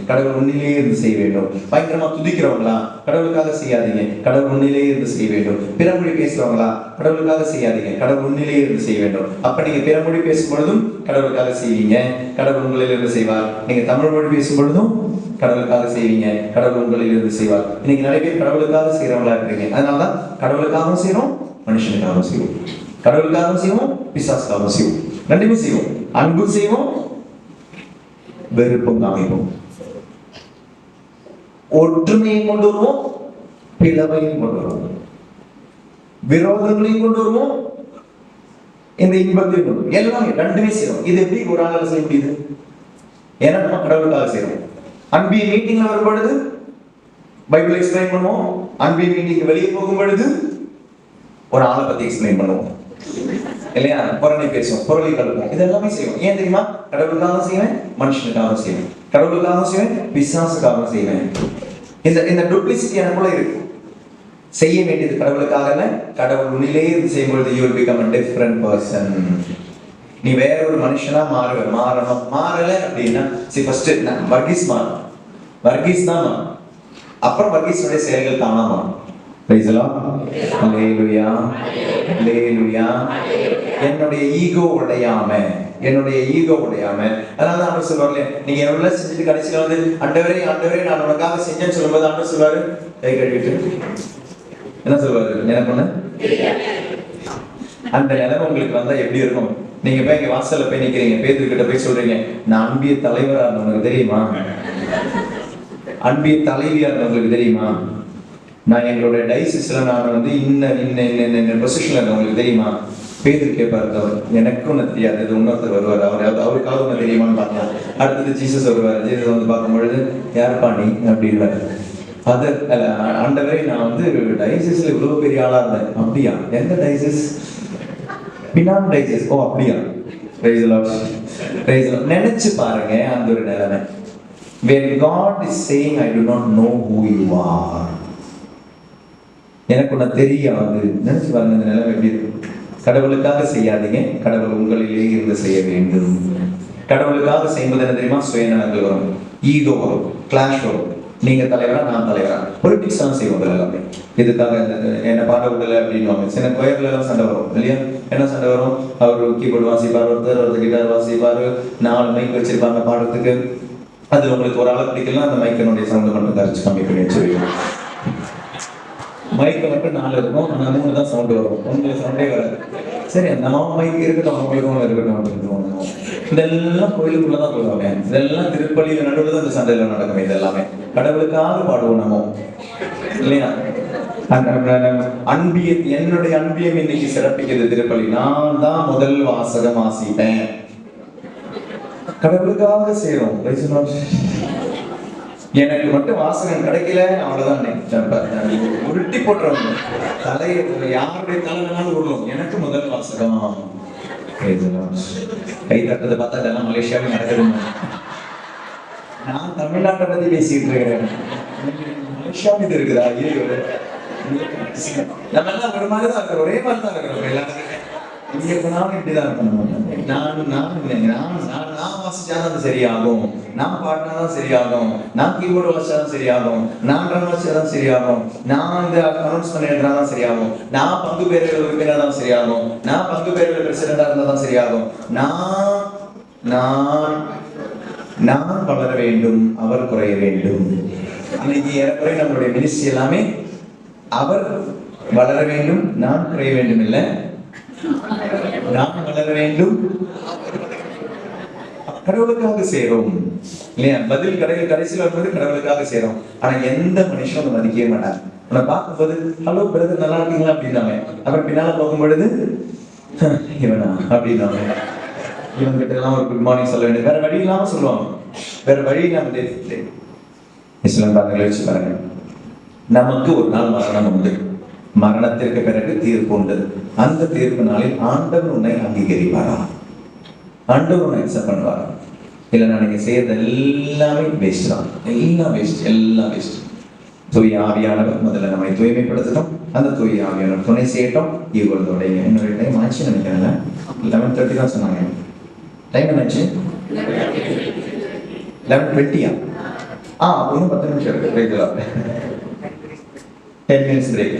A: கடவுள் உன்னிலே இருந்து செய்ய வேண்டும். பயங்கரமா துதிக்கிறவங்களா? கடவுளுக்காக செய்யாதீங்க. கடவுள் உன்னிலே இருந்து செய்ய வேண்டும். பிறமொழி பேசுறவங்களா? கடவுளுக்காக செய்யாதீங்க. கடவுள் உன்னிலே இருந்து செய்ய வேண்டும். அப்ப நீங்க பிறமொழி பேசும் பொழுதும் கடவுளுக்காக செய்வீங்க, கடவுள் உங்களிலிருந்து செய்வார். நீங்க தமிழ் மொழி பேசும் பொழுதும் கடவுளுக்காக செய்வீங்க, கடவுள் உங்களில் இருந்து செய்வார். இன்னைக்கு நிறைய பேர் கடவுளுக்காக செய்யறவங்களா இருக்கீங்க. அதனாலதான் கடவுளுக்காகவும் செய்யறோம், மனுஷனுக்காகவும் செய்வோம். கடவுளுக்காகவும் செய்வோம், பிசாசுக்காகவும் செய்வோம். ரெண்டுமே செய்வோம். அன்பு செய்வோம், வெறுப்பும் காமிப்போம். ஒற்றுமையை கொண்டு வருவோம், பிளவையும் கொண்டு வருவோம். விரோதங்களையும் கொண்டு வருவோம், இந்த இன்பத்தையும் கொண்டு வருவோம். எல்லாமே ரெண்டுமே செய்வோம். இது எப்படி ஒரு ஆளால செய்ய முடியுது? ஏன்னா நம்ம கடவுளுக்காக செய்யறோம். அன்பிய மீட்டிங்ல வரும் பொழுது பைபிள் எக்ஸ்பிளைன் பண்ணுவோம். அன்பிய மீட்டிங் வெளியே போகும் பொழுது ஒரு ஆளை பத்தி எக்ஸ்பிளைன் பண்ணுவோம் இல்லையா? புறணை பேசுவோம், பொருளை கலப்போம். இது எல்லாமே செய்வோம். ஏன் தெரியுமா? கடவுளுக்காக செய்வேன், மனுஷனுக்காக செய்வேன். கடவுளுக்காக செய்வேன், பிசாசுக்காக செய்வேன். இந்த டூப்ளிசிட்டி எனக்குள்ள இருக்கு. செய்ய வேண்டியது கடவுளுக்காக இல்ல, கடவுள் உள்ளே இருந்து செய்யும் பொழுது you will become a different person. நீ வேற ஒரு மனுஷனா மாறணும். மாறல அப்படின்னா ஃபர்ஸ்ட் வர்கீஸ் மாறும். வர்கீஸ் தான் மாறும். அப்புறம் வர்கீஸோட செயல்கள் காணாம. Praise the lord. Hallelujah, hallelujah. என்னுடைய ஈகோ உடையாம, அதனால தான் ஆண்டவர் சொல்வார்ல, நீங்க எவ்வளவு செஞ்சுட்டு கடைசியில வந்து ஆண்டவரே நான் உனக்காக செஞ்சேன்னு சொல்லும்போது ஆண்டவர் சொல்வாரு, கை கழுவிட்டு என்ன சொல்வாரு? நினைப்பண்ண அந்த நிலைமை உங்களுக்கு வந்தா எப்படி இருக்கும்? நீங்க போய் இங்க வாசல்ல போய் நிக்கிறீங்க, பேதுருக்கிட்ட போய் சொல்றீங்க, நான் அன்பிய தலைவரா இருந்தவங்களுக்கு தெரியுமா? அன்பிய தலைவியா இருந்தவங்களுக்கு தெரியுமா? நான் எங்களோட டைசிஸ்ல நான் வந்து இன்ன பொசிஷன்ல இருந்தவங்களுக்கு தெரியுமா? பேதுரு கேட்பாரு, எனக்கும் ஒண்ணு தெரியாது, இது இன்னொருத்தர் வருவார், அவருக்காக ஒண்ணு தெரியுமான்னு பார்க்கலாம். அடுத்தது ஜீசஸ் வருவார். ஜீசஸ் வந்து பார்க்கும் பொழுது, யாருப்பா நீ அப்படின்னு. அது ஆண்டவரே, நான் வந்து டைசிஸ்ல இவ்வளவு பெரிய ஆளா இருந்தேன். அப்படியா? எந்த டைசிஸ்? பினான் டைசிஸ். ஓ அப்படியா? Price the Lord, price the Lord. நினைச்சு பாருங்க அந்த ஒரு நிலைமை. when God is saying I do not know who you are, எனக்கு ஒண்ணு தெரியாது. நினைச்சு பாருங்க இந்த நிலைமை எப்படி இருக்கு. கடவுளுக்காக செய்யாதீங்க, கடவுள் உங்களிலே இருந்து செய்ய வேண்டும். கடவுளுக்காக செய்வது என்ன தெரியுமா? சுயநலங்கள் வரும், ஈகோ வரும், கிளாஷ் வரும். நீங்க தலைவரா, நான் தலைவரா. பொலிட்டிக்ஸ் எல்லாம் செய்வோம் எல்லாமே. இதுக்காக என்ன பாட விடல அப்படின்னு சின்ன கொயர்ல எல்லாம் சண்டை வரும் இல்லையா? என்ன சண்டை வரும்? அவர் கீபோர்டு வாசிப்பார், ஒருத்தர் கிட்டார் வாசிப்பாரு, 4 மைக் வச்சிருப்பாங்க பாடுறதுக்கு. அது உங்களுக்கு ஒரு ஆளை பிடிக்கலாம், அந்த மைக்கனுடைய சவுண்ட் மட்டும் கரைச்சு கம்மி பண்ணி வச்சிருக்கீங்க. மைக்கு மட்டும் 4 இருக்கும், ஆனால் 3 தான் சவுண்டு வரும். உங்களுக்கு சவுண்டே வராது. சரி, அந்த மைக் இருக்கட்டும், அவங்களுக்கும் இருக்கட்டும் அப்படின்னு. இதெல்லாம் கோயிலுக்குள்ளதான் போடுவாங்க. இதெல்லாம் திருப்பள்ளியில நடுவில் தான் இந்த சண்டையில நடக்கும். இதெல்லாமே கடவுளுக்காக பாடுவோம் நம்ம இல்லையா? அன்பியம், என்னுடைய அன்பியம் இன்னைக்கு சிறப்பிக்கிறது திருப்பள்ளி. நான் தான் முதல் வாசகம் வாசிப்பேன். கடவுளுக்காக செய்யறோம். எனக்கு மட்டும் வாசகம் கிடைக்கல, அவ்வளவுதான். உருட்டி போட்டுறோம் தலையை. யாருடைய தலை வேணாலும் விடுவோம். எனக்கு முதல் வாசகம். கை தட்டதை பார்த்தா இதெல்லாம் மலேசியாவில் நடக்குது. நான் தமிழ்நாட்டை பத்தி பேசிட்டு இருக்கிறேன். மலேசியா இது இருக்குதா? நம்ம எல்லாம் ஒரு மாதிரி தான் இருக்கிறோம், ஒரே மாதிரி தான் இருக்கிறோம். எல்லாத்துக்கும் இங்க போனாலும் இப்படிதான் இருக்கணும். நான் வாசிச்சாதான் சரியாகும், நான் பாடினாதான் சரியாகும், நான் கீபோர்டு வாசிச்சாதான் சரியாகும், நான் ட்ரம் வாசிச்சாதான் சரியாகும், நான் இந்த அனௌன்ஸ் பண்ணிடுறாதான் சரியாகும், நான் பங்கு பேரவையில் உறுப்பினர் தான் சரியாகும், நான் பங்கு பேரவையில் பிரசிடண்டா இருந்தா தான் சரியாகும். நான் வளர வேண்டும், அவர் குறைய வேண்டும். இன்னைக்கு ஏறக்குறை நம்மளுடைய மினிஸ்ட்ரி எல்லாமே அவர் வளர வேண்டும், நான் குறைய வேண்டும். இல்லை, நான் வளர வேண்டும், கடவுளுக்காக செய்யறோம் இல்லையா? பதில் கடைசியில் வரும்போது கடவுளுக்காக செய்யறோம். ஆனா எந்த மனுஷனும் அதை மதிக்கவே மாட்டாங்க. உன்னை பார்க்கும்போது ஹலோ பிரதர் நல்லா இருக்கீங்களா அப்படின்னாங்க. அப்புறம் பின்னால போகும் பொழுது இவனா அப்படின்னாங்க. இவன் கிட்ட எல்லாம் ஒரு குட் மார்னிங் சொல்ல வேண்டியது. வேற வழி இல்லாம சொல்லுவாங்க. வேற வழி இல்லாம வச்சு பாருங்க. நமக்கு ஒரு நாள் மரணம் உண்டு. மரணத்திற்கு பிறகு தீர்ப்பு உண்டு. அந்த தீர்ப்பு நாளில் ஆண்டவர் உன்னை அங்கீகரிப்பாரா? ஆண்டவர் உன்னை அக்செப்ட் பண்ணுவாரா? இல்லைன்னா நீங்க செய்யறது எல்லாமே வேஸ்ட் தான். எல்லாம் வேஸ்ட். தூய ஆவியானவர் முதல்ல நம்மை தூய்மைப்படுத்தட்டும். அந்த தூய ஆவியானவர் துணை செய்யட்டும். இவர்களுடைய என்னுடைய டைம் ஆச்சு நினைக்கிறேன். 11:30 தான் சொன்னாங்க. டைம் என்னாச்சு? 11:20. இன்னும் 10 நிமிஷம் இருக்கு. 10 minutes break.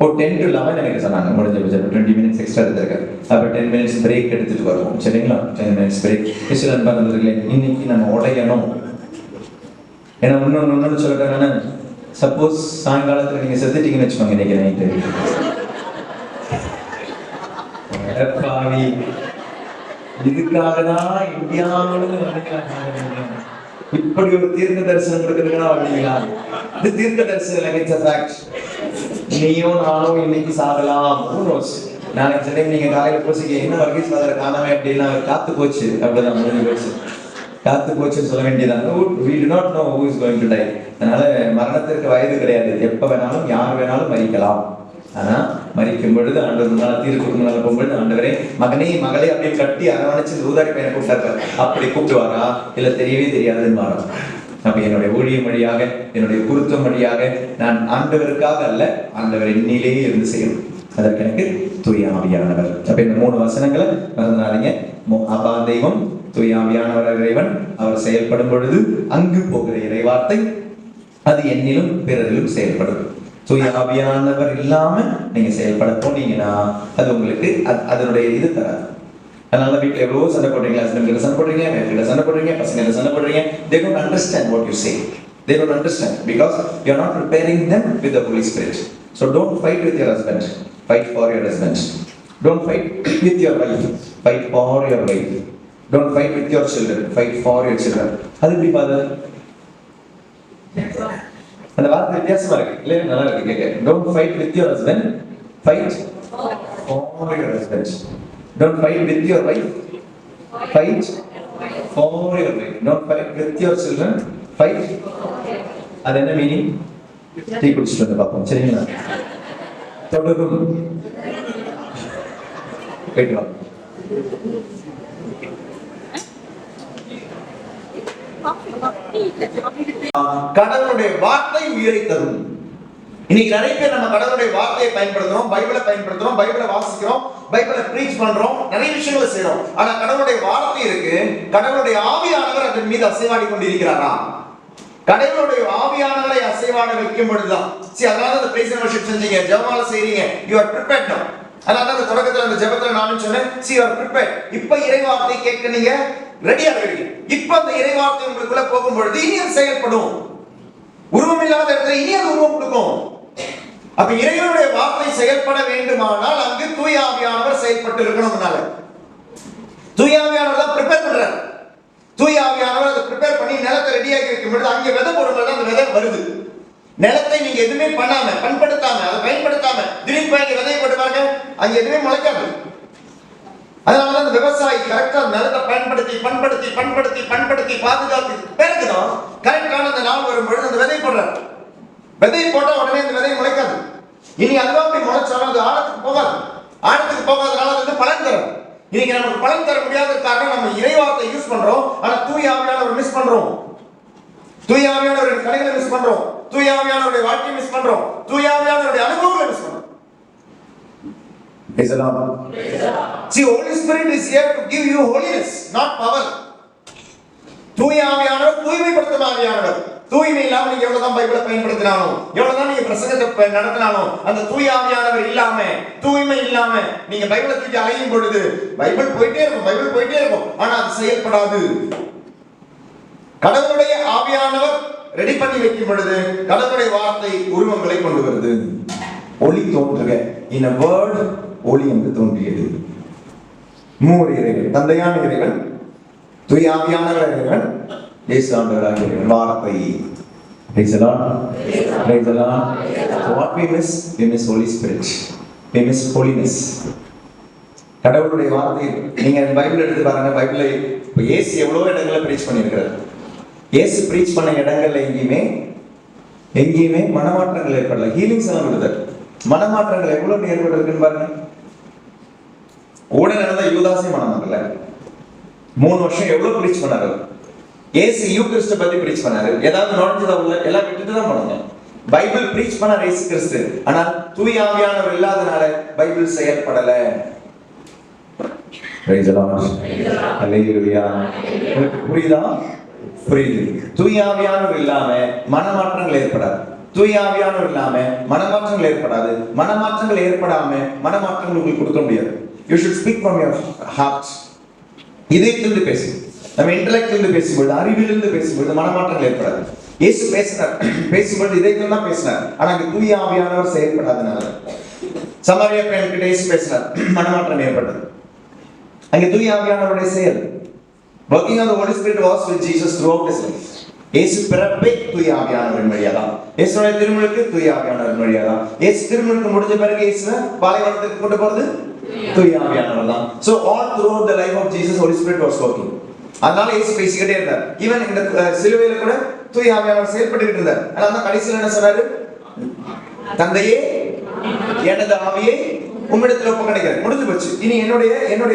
A: 10 to 11 எனக்கு சொன்னாங்க. முடிஞ்ச 20 minutes எக்ஸ்ட்ரா எடுத்திருக்காரு. அப்ப 10 minutes பிரேக் எடுத்துட்டு வருவோம். சரிங்களா? 10 minutes பிரேக். கிறிஸ்டியன் பரந்தவர்களே, இன்னைக்கு நம்ம உடையணும். ஏன்னா இன்னொன்னு சொல்லிட்டேன், சப்போஸ் சாயங்காலத்துல நீங்க செத்துட்டீங்கன்னு வச்சுக்கோங்க இன்னைக்கு நைட்டு, இதுக்காக தான் இந்தியாவில் இப்படி ஒரு தீர்க்க தரிசனம் கொடுக்குறதுன்னா வந்தீங்களா? இது தீர்க்க தரிசனம், இட்ஸ் a fact. நீயும் நானும் இன்னைக்கு சாகலாம். நாளைக்கு சரி நீங்க காலையில போசிக்க என்ன வர்கீஸ் ஃபாதர் காணாம அப்படின்னா காத்து போச்சு, அப்படிதான் முடிஞ்சு போச்சு, காத்து போச்சுன்னு சொல்ல வேண்டியதான். we do not know who is going to die. அதனால மரணத்திற்கு வயது கிடையாது, எப்ப வேணாலும் யார் வேணாலும் மரிக்கலாம். ஆனா மரிக்கும் பொழுது ஆண்டவர் முன்னால தீர்ப்புக்கு முன்னால போகும்பொழுது, ஆண்டவரே மகனே மகளே அப்படின்னு கட்டி அரவணைச்சு ஊதாரி பையனை கூப்பிட்டாரு. அப்படி கூப்பிடுவாரா இல்ல தெரியவே தெரியாதுன்னு மாறும். அப்ப என்னுடைய ஊழியம் வழியாக, என்னுடைய குருத்துவம் வழியாக நான் ஆண்டவருக்காக அல்ல, ஆண்டவர் என்னிலேயே இருந்து செய்யணும். அதற்கு எனக்கு தூய ஆவியானவர். அப்ப இந்த 3 வசனங்களை மறந்துடாதீங்க. அப்பா தெய்வம், தூய ஆவியானவர் இறைவன், அவர் செயல்படும் பொழுது அங்கு போகிற இறைவார்த்தை அது என்னிலும் பிறரிலும் செயல்படும். தூய ஆவியானவர் இல்லாம நீங்க செயல்பட போனீங்கன்னா அது உங்களுக்கு அதனுடைய இது தராது. அதனால வீட்டுல எவ்வளவோ சண்டை போடுறீங்க, ஹஸ்பண்ட் கிட்ட சண்டை போடுறீங்க, வைஃப் கிட்ட சண்டை போடுறீங்க, பசங்க கிட்ட சண்டை போடுறீங்க. They don't understand what you say. They don't understand because you are not preparing them with the Holy Spirit. So don't fight with your husband. Fight for your husband. Don't fight with your wife. Fight for your wife. Don't fight with your children. Fight for your children. அது எப்படி father? அந்த வார்த்தை வித்தியாசமா இருக்கு இல்ல? நல்லா இருக்கு கேட்க. Don't fight with your husband. Fight for your husband. Don't fight with your wife. Fight for your wife. Don't fight with your children. Fight. அது என்ன மீனிங்? டீ குடிச்சிட்டு வந்து பார்ப்போம் சரிங்களா? தொடரும் போயிட்டு வா. கடவுளுடைய வார்த்தை உயிரை தரும். இன்னைக்கு நிறைய பேர் நம்ம கடவுளுடைய வார்த்தையை பயன்படுத்துறோம், பைபிளை பயன்படுத்துறோம், பைபிளை வாசிக்கிறோம், பைபிளை பிரீச் பண்றோம், நிறைய விஷயங்களை செய்றோம். ஆனா கடவுளுடைய வார்த்தை இருக்கு, கடவுளுடைய ஆவியானவர் அதன் மீது அசைவாடி கொண்டிருக்கிறாரா? கடவுளுடைய ஆவியானவரை அசைவாட வைக்கும் பொழுதுதான். அதனால அந்த பிரைஸ் அண்ட் வொர்ஷிப் செஞ்சீங்க, ஜெபமாலை செய்றீங்க, you are prepared now. அதனால அந்த தொடக்கத்துல அந்த ஜெபத்துல நானும் சொன்னேன், you are prepared. இப்ப இறைவார்த்தை கேட்க நீங்க ரெடியா இருக்கீங்க. இப்ப அந்த இறைவார்த்தை உங்களுக்குள்ள போகும் பொழுது இனி அது செயல்படும். உருவம் இல்லாத இடத்துல இனி அது உருவம் கொடுக்கும். அப்ப இறைவனுடைய வார்த்தை செயல்பட வேண்டுமானால் அங்கு தூய ஆவியானவர் செயல்பட்டு இருக்கணும்னால தூய ஆவியானவர் தான் ப்ரிப்பேர் பண்றாரு. தூய ஆவியானவர் அதை ப்ரிப்பேர் பண்ணி நிலத்தை ரெடியாக்கி வைக்கும் பொழுது அங்கே விதை போடும்போது அந்த விதை வருது. நிலத்தை நீங்க எதுவுமே பண்ணாம, பண்படுத்தாம, அதை பயன்படுத்தாம திடீர்னு போய் விதையை போட்டு பாருங்க, அங்க எதுவுமே முளைக்காது. அதனால அந்த விவசாயி கரெக்டா நிலத்தை பயன்படுத்தி பண்படுத்தி பண்படுத்தி பண்படுத்தி பாதுகாத்து பிறகுதான் கரெக்டான அந்த நாள் வரும்பொழுது அந்த விதை போடுறாரு. விதை போட்டா உடனே அந்த விதை முளைக்காது. இனி அதுவா அப்படி முளைச்சாலும் அது ஆழத்துக்கு போகாது. ஆழத்துக்கு போகாதனால அது வந்து பலன் தரும். இன்னைக்கு நமக்கு பலன் தர முடியாத காரணம் நம்ம இறைவார்த்தை யூஸ் பண்றோம், ஆனா தூய ஆவியானவர் மிஸ் பண்றோம். தூய ஆவியானவருடைய கலைகளை மிஸ் பண்றோம், தூய ஆவியானவருடைய வாழ்க்கையை மிஸ் பண்றோம், தூய ஆவியானவருடைய அனுபவங்களை மிஸ் பண்றோம். Praise the Lord. See, Holy Spirit is here to give you holiness, not power. தூய ஆவியானவர் தூய்மைப்படுத்தும் ஆவியானவர். தூய்மை இல்லாம நீங்க எவ்வளவுதான் பைபிளை பயன்படுத்தினாலும், எவ்வளவுதான் நீங்க பிரசங்கத்தை நடத்தினாலும், அந்த தூய ஆவியானவர் இல்லாம, தூய்மை இல்லாம நீங்க பைபிளை தூக்கி அலையும் பொழுது பைபிள் போயிட்டே இருக்கும், பைபிள் போயிட்டே இருக்கும், ஆனா அது செயல்படாது. கடவுளுடைய ஆவியானவர் ரெடி பண்ணி வைக்கும் பொழுது கடவுளுடைய வார்த்தை உருவங்களை கொண்டு வருது. ஒளி தோன்றுக, in a word ஒளி என்று தோன்றியது. மூவர் இறைவன், தந்தையான இறைவன், தூய ஆவியானவர் இறைவன், இயேசு ஆண்டவராகிய இறைவன், வார்த்தை. Praise the Lord. Praise the Lord. So what we miss? We miss Holy Spirit. We miss holiness. கடவுளுடைய வார்த்தை நீங்க பைபிள் எடுத்து பாருங்க. பைபிளை இயேசு எவ்வளவு இடங்கள்ல பிரீச் பண்ணியிருக்கிறார். இயேசு பிரீச் பண்ண இடங்கள்ல எங்கேயுமே மனமாற்றங்கள் ஏற்படல. ஹீலிங்ஸ் எல்லாம் விடுதல், மனமாற்றங்கள் எவ்வளவு ஏற்பட்டிருக்குன்னு பாருங்க. கூட நடந்த யூதாசே மனமாகல. 3 வருஷம் எவ்வளவு பிரீச் பண்ணாரு. இயேசு யூகிறிஸ்து பத்தி பிரீச் பண்ணாரு. ஏதாவது நுழைஞ்சதா உள்ள எல்லாம் விட்டுட்டு தான் போனாங்க. பைபிள் பிரீச் பண்ணார் இயேசு கிறிஸ்து. ஆனால் தூய ஆவியானவர் இல்லாதனால Bible செயல்படல. Praise the Lord. Hallelujah. புரியுதா? புரியுது. தூய ஆவியானவர் இல்லாம மனமாற்றங்கள் ஏற்படாது. தூய ஆவியானவர் இல்லாம மனமாற்றங்கள் ஏற்படாது. மனமாற்றங்கள் ஏற்படாம மனமாற்றங்கள் உங்களுக்கு கொடுக்க முடியாது. You should speak from your heart. இதயத்திலிருந்து பேசு. நம்ம இன்டெலெக்ட்ல இருந்து பேசும்போது, அறிவிலிருந்து பேசும்போது மனமாற்றங்கள் ஏற்படாது.
C: இயேசு பேசினார், பேசும்போது இதைத்தான் தான் பேசினார். ஆனா அங்க தூய ஆவியானவர் செயல்படாதனால சமாரியா பெண் கிட்ட இயேசு பேசினார், மனமாற்றம் ஏற்பட்டது. அங்க தூய ஆவியானவருடைய செயல், working of the Holy Spirit was with Jesus throughout his life. இயேசு பிறப்பை தூய ஆவியானவரின் வழியாதான், இயேசுடைய திருமுழுக்கு தூய ஆவியானவரின் வழியாதான், இயேசு திருமுழுக்கு முடிஞ்ச பிறகு இயேசுவை பாலைவனத்துக்கு கொண்டு போறது தூய ஆவியானவர் தான். So all throughout the life of Jesus, Holy Spirit was working. அதனால இயேசு பேசிக்கிட்டே இருந்தார். ஈவன் இந்த சிலுவையில கூட தூய ஆவியானவர் செயல்பட்டுக்கிட்டு இருந்தார். அதனால கடைசியில் என்ன சொன்னாரு? தந்தையே, எனது ஆவியை உம்மிடத்தில் ஒப்படைக்கிறேன், முடிஞ்சு போச்சு. இனி என்னுடைய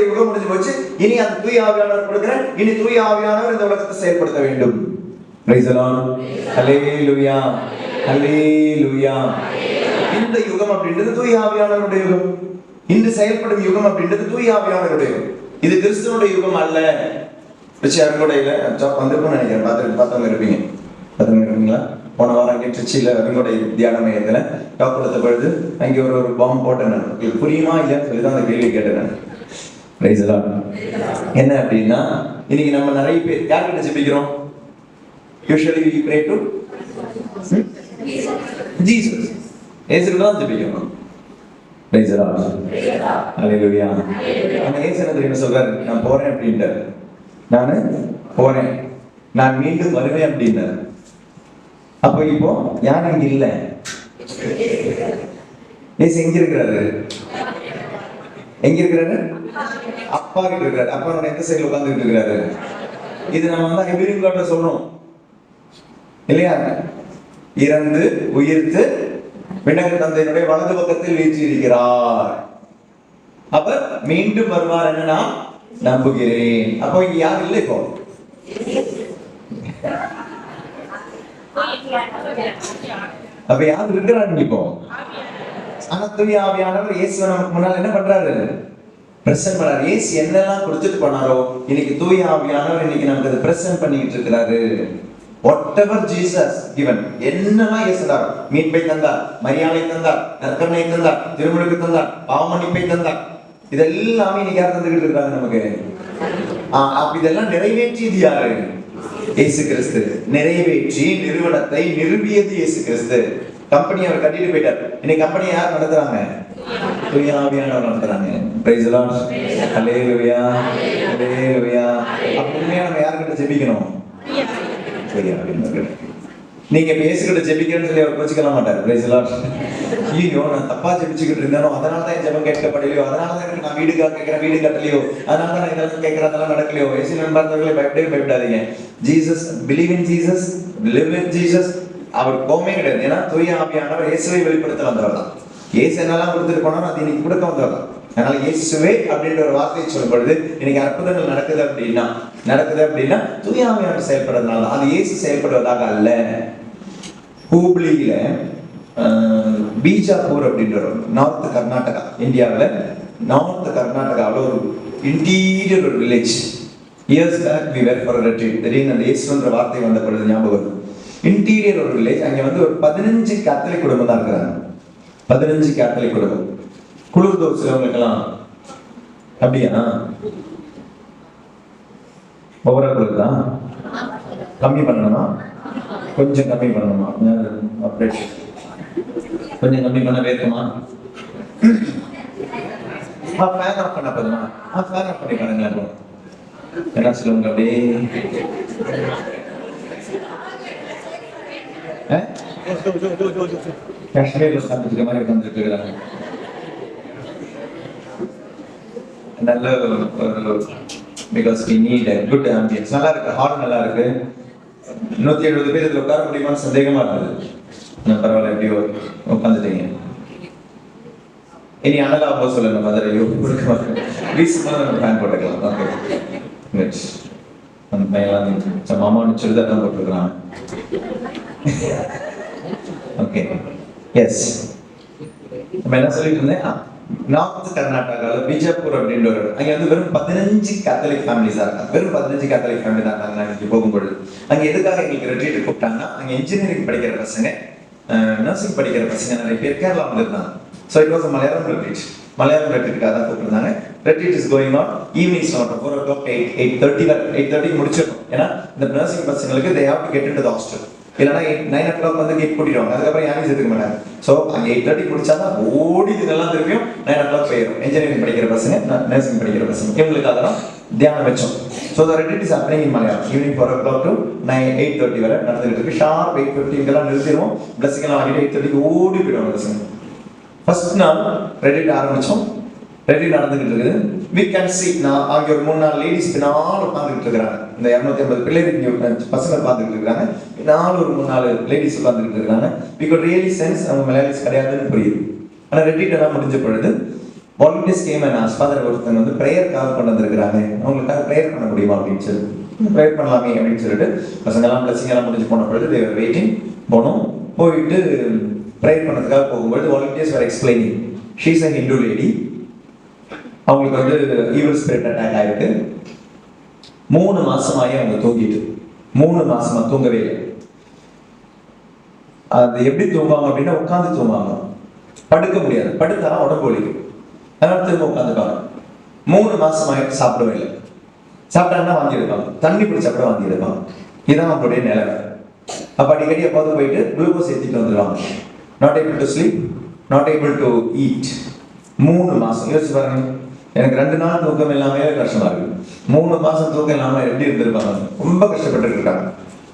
C: யுகம் முடிஞ்சு போச்சு. இனி அந்த தூய ஆவியானவர் கொடுக்கிறேன். இனி தூய ஆவியானவர் இந்த உலகத்தை செயல்படுத்த வேண்டும். Praise the Lord. Hallelujah. Hallelujah. இந்த யுகம் அப்படின்றது தூய ஆவியானவருடைய யுகம். இந்த செயல்படும் யுகம் அப்படின்றது தூய ஆவியானவருடைய யுகம். இது கிறிஸ்துவனுடைய யுகம் அல்ல. அருங்கொடையில ஜாப் வந்திருக்கும்னு நினைக்கிறேன். பார்த்தவங்க இருப்பீங்களா? போன வாரம் அங்கே திருச்சியில் அருங்கொடை தியான மையத்தில் டாக் கொடுத்த பொழுது அங்கே ஒரு பாம்பு போட்டேன். நான் உங்களுக்கு புரியுமா இல்லைன்னு சொல்லி தான் அந்த கேள்வி கேட்டேன் நான். Praise the Lord. என்ன அப்படின்னா, இன்னைக்கு நம்ம நிறைய பேர் யார்கிட்ட ஜெபிக்கிறோம்? Usually we pray to Jesus. இயேசுக்கு தான் ஜெபிக்கிறோம். Praise the Lord. Hallelujah. அந்த இயேசு என்ன சொல்றாரு? நான் போறேன் அப்படின்ட்டார். நான் போறேன், நான் மீண்டும் வருவேன் அப்படின்னாரு. அப்போ இப்போ யார் இங்க இல்ல? இயேசு எங்க இருக்கிறாரு? எங்க இருக்கிறாரு? அப்பா கிட்ட இருக்கிறாரு. அப்பா எந்த சைடுல உட்கார்ந்துட்டு இருக்கிறாரு? இது நம்ம வந்து ஹெபிரியன் காட்ல சொல்றோம் இல்லையா? இறந்து உயிர்த்து விண்ணக தந்தையினுடைய வலது பக்கத்தில் வீற்றிருக்கிறார், அவர் மீண்டும் வருவார் என்று நான் நம்புகிறேன். அப்போ இங்க யார் இல்லை? இப்போ அப்ப யார் இருக்கிறாங்க இப்போ? ஆனா தூய ஆவியானவர் இயேசு நமக்கு முன்னால் என்ன பண்றாரு? பிரசன்ட் பண்றாரு. இயேசு என்னெல்லாம் கொடுத்துட்டு போனாரோ இன்னைக்கு தூய ஆவியானவர் இன்னைக்கு நமக்கு அதை பிரசன்ட் பண்ணிட்டு இருக்கிறாரு. whatever Jesus given, என்னெல்லாம் இயேசு தந்தார், மீட்பை தந்தார், மரியாதை தந்தார், நற்கருணை தந்தார், திருமுழுக்கு தந்தார், பாவமன்னிப்பை தந்தார், இதெல்லாமே இன்னைக்கு யார் தந்துகிட்டு இருக்காங்க நமக்கு? அப்ப இதெல்லாம் நிறைவேற்றியது யாரு? இயேசு கிறிஸ்து. நிறைவேற்றி நிறுவனத்தை நிறுவியது இயேசு கிறிஸ்து. கம்பெனி அவர் கட்டிட்டு போயிட்டார். இன்னைக்கு கம்பெனி யார் நடத்துறாங்க? தூய ஆவியானவர் நடத்துறாங்க. Praise the Lord. Hallelujah. Hallelujah. அப்ப உண்மையா நம்ம யார்கிட்ட ஜெபிக்கணும்? தூய ஆவியானவர். நீங்க இயேசுகிட்ட ஜெபிக்கிறேன்னு சொல்லி அவர் கோச்சிக்கலாம் மாட்டார். Praise the Lord. ஐயோ, நான் தப்பா ஜெபிச்சுக்கிட்டு இருந்தேனோ, அதனாலதான் என் ஜெபம் கேட்கப்படலையோ, அதனாலதான் நான் வீடு கட்டலையோ, அதனாலதான் நான் இதெல்லாம் கேட்கிறேன், அதெல்லாம் நடக்கலையோ. இயேசு நண்பர்களே, பயப்படாதீங்க. Jesus, believe in Jesus, live in Jesus. அவர் கோமே கிடையாது. ஏன்னா தூய ஆவியானவர் இயேசுவை வெளிப்படுத்த வந்தவர் தான். இயேசு என்னெல்லாம் கொடுத்துட்டு போனாலும் அது இன்னைக்கு கொடுக்க வந்தவர் தான். அதனால இயேசுவே அப்படின்ற ஒரு வார்த்தையை சொல்லும் பொழுது இன்னைக்கு அற்புதங்கள் நடக்குது அப்படின்னா தூய ஆவியானவர் செயல்படுறதுனால, அது இயேசு செயல்படுவதாக அல்ல. ஹூப்ளியில பீஜாப்பூர் அப்படின்ற ஒரு நார்த் கர்நாடகா, இந்தியாவில் நார்த் கர்நாடகாவில் ஒரு இன்டீரியர் ஒரு village. Years back we were for a retreat. திடீர்னு அந்த இயேசுன்ற வார்த்தை வந்த பொழுது ஞாபகம். இன்டீரியர் ஒரு வில்லேஜ். அங்க வந்து ஒரு 15 கேத்தலிக் குடும்பம் தான் இருக்கிறாங்க. 15 கேத்தலிக் குடும்பம். குளிர் தோல் சிலவங்களுக்கெல்லாம் அப்படியா? ஒவ்வொரு தான் கம்மி பண்ணணுமா? கொஞ்சம் கம்மி பண்ணணுமா? கொஞ்சம் கம்மி பண்ண வேணுமா? ஃபேன் ஆஃப் பண்ண போதுமா? ஃபேன் ஆஃப் பண்ணி பாருங்க. என்ன சொல்லுங்க? அப்படியே காஷ்மீர்ல உட்காந்துருக்க மாதிரி உட்காந்துட்டு இருக்கிறாங்க. நல்ல because we need a good ambience. நல்லா இருக்கு, ஹால் நல்லா இருக்கு. 170 பேர் இதுல உட்கார முடியுமான்னு சந்தேகமா இருந்தது. நான் பரவாயில்ல, எப்படியோ உட்காந்துட்டீங்க. இனி அனலா போக சொல்லுங்க. மதுரையோ கொடுக்க மாட்டேன். வீசுமா ஃபேன் போட்டுக்கலாம். Okay, good. அந்த பையன் மாமான்னு சுடிதார் தான் போட்டுருக்கான். Okay, S. நம்ம என்ன சொல்லிட்டு இருந்தேன்? நார்த் கர்நாடகாவில் பீஜாப்பூர் அப்படின்ற ஒரு, அங்கே வந்து வெறும் 15 கேத்தலிக் ஃபேமிலிஸா இருக்காங்க. வெறும் 15 கேத்தலிக் ஃபேமிலி தான் இருந்தாங்க. அன்னைக்கு போகும்பொழுது அங்கே எதுக்காக எங்களுக்கு ரெட்ரீட் கூப்பிட்டாங்கன்னா, அங்கே இன்ஜினியரிங் படிக்கிற பசங்க, நர்சிங் படிக்கிற பசங்க நிறைய பேர் கேரளா வந்துருந்தாங்க. So it was Malayalam retreat. Malayalam ரெட்ரீட்டுக்காக தான் கூப்பிட்டுருந்தாங்க. Retreat is going on evening 4 o'clock 8:30 முடிச்சிடணும். ஏன்னா இந்த நர்சிங் பசங்களுக்கு they have to get into the hostel. இல்லைன்னா 9 o'clock வந்து கேட் பூட்டிடுவாங்க. அதுக்கப்புறம் யாரையும் சேர்த்துக்க மாட்டாங்க. ஸோ அங்கே 8:30 முடிச்சாதான் ஓடி இதுங்கெல்லாம் திரும்பியும் 9 o'clock போயிடும். இன்ஜினியரிங் படிக்கிற பசங்க, நர்சிங் படிக்கிற பசங்க, இவங்களுக்கு அதெல்லாம் தியானம் வச்சோம். So the red is happening in Malayalam. Evening 4 o'clock to 8:30 வரை நடந்துகிட்டு இருக்கு. ஷார்ப் 8:15 நிறுத்திடுவோம். பிளஸிங் எல்லாம் வாங்கிட்டு 8:30 ஓடி போயிடுவாங்க பசங்க. ஃபர்ஸ்ட் நாள் ரெடிட் ஆரம்பிச்சோம். ரெடி நடந்துகிட்டு இருக்குது. we can see நான் அங்கே ஒரு 3 4 லேடிஸ் பின்னால் உட்காந்துக்கிட்டு இருக்கிறாங்க. இந்த 250 பிள்ளைகள் பசங்க உட்காந்துக்கிட்டு இருக்காங்க. பின்னால் ஒரு 3 4 லேடிஸ் உட்காந்துக்கிட்டு இருக்காங்க. we could really sense அவங்க மலையாளிஸ் கிடையாதுன்னு புரியுது. ஆனால் ரெடிட் எல்லாம் முடிஞ்ச பொழுது volunteers game and ask father ஒருத்தங்க வந்து ப்ரேயருக்காக கொண்டு வந்திருக்கிறாங்க. அவங்களுக்காக ப்ரேயர் பண்ண முடியுமா அப்படின்னு சொல்லி ப்ரேயர் பண்ணலாமே அப்படின்னு சொல்லிட்டு பசங்கெல்லாம் பிளஸிங் எல்லாம் முடிஞ்சு போன பொழுது தேவர் வெயிட்டிங். போனோம். போயிட்டு ப்ரேயர் பண்ணதுக்காக போகும்போது volunteers were explaining she is a Hindu lady. அவங்களுக்கு வந்து ஈவில் ஸ்பிரிட் அட்டாக் ஆயிருக்கு. 3 மாசமாயி அவங்க தூங்கிட்டு 3 மாசமா தூங்கவே இல்லை. அது எப்படி தூங்குவாங்க அப்படின்னா உட்காந்து தூங்குவாங்க. படுக்க முடியாது. படுத்தா உடம்பு வலிக்கும். அதனால திரும்ப உட்காந்துப்பாங்க. 3 மாசமாயிட்டு சாப்பிடவே இல்லை. சாப்பிட்டாங்கன்னா வாந்தி எடுப்பாங்க. தண்ணி குடிச்சா கூட வாந்தி எடுப்பாங்க. இதுதான் அவங்களுடைய நிலைமை. அப்போ அடிக்கடி எப்போது போயிட்டு குளுக்கோஸ் ஏற்றிட்டு வந்துடுவாங்க. Not able to sleep, not able to eat. 3 மாசம் யோசிச்சு பாருங்க. எனக்கு 2 நாள் தூக்கம் இல்லாமே கஷ்டமா இருக்கு. 3 மாசம் தூக்கம் இல்லாம எப்படி இருந்திருப்பாங்க? ரொம்ப கஷ்டப்பட்டு இருக்காங்க.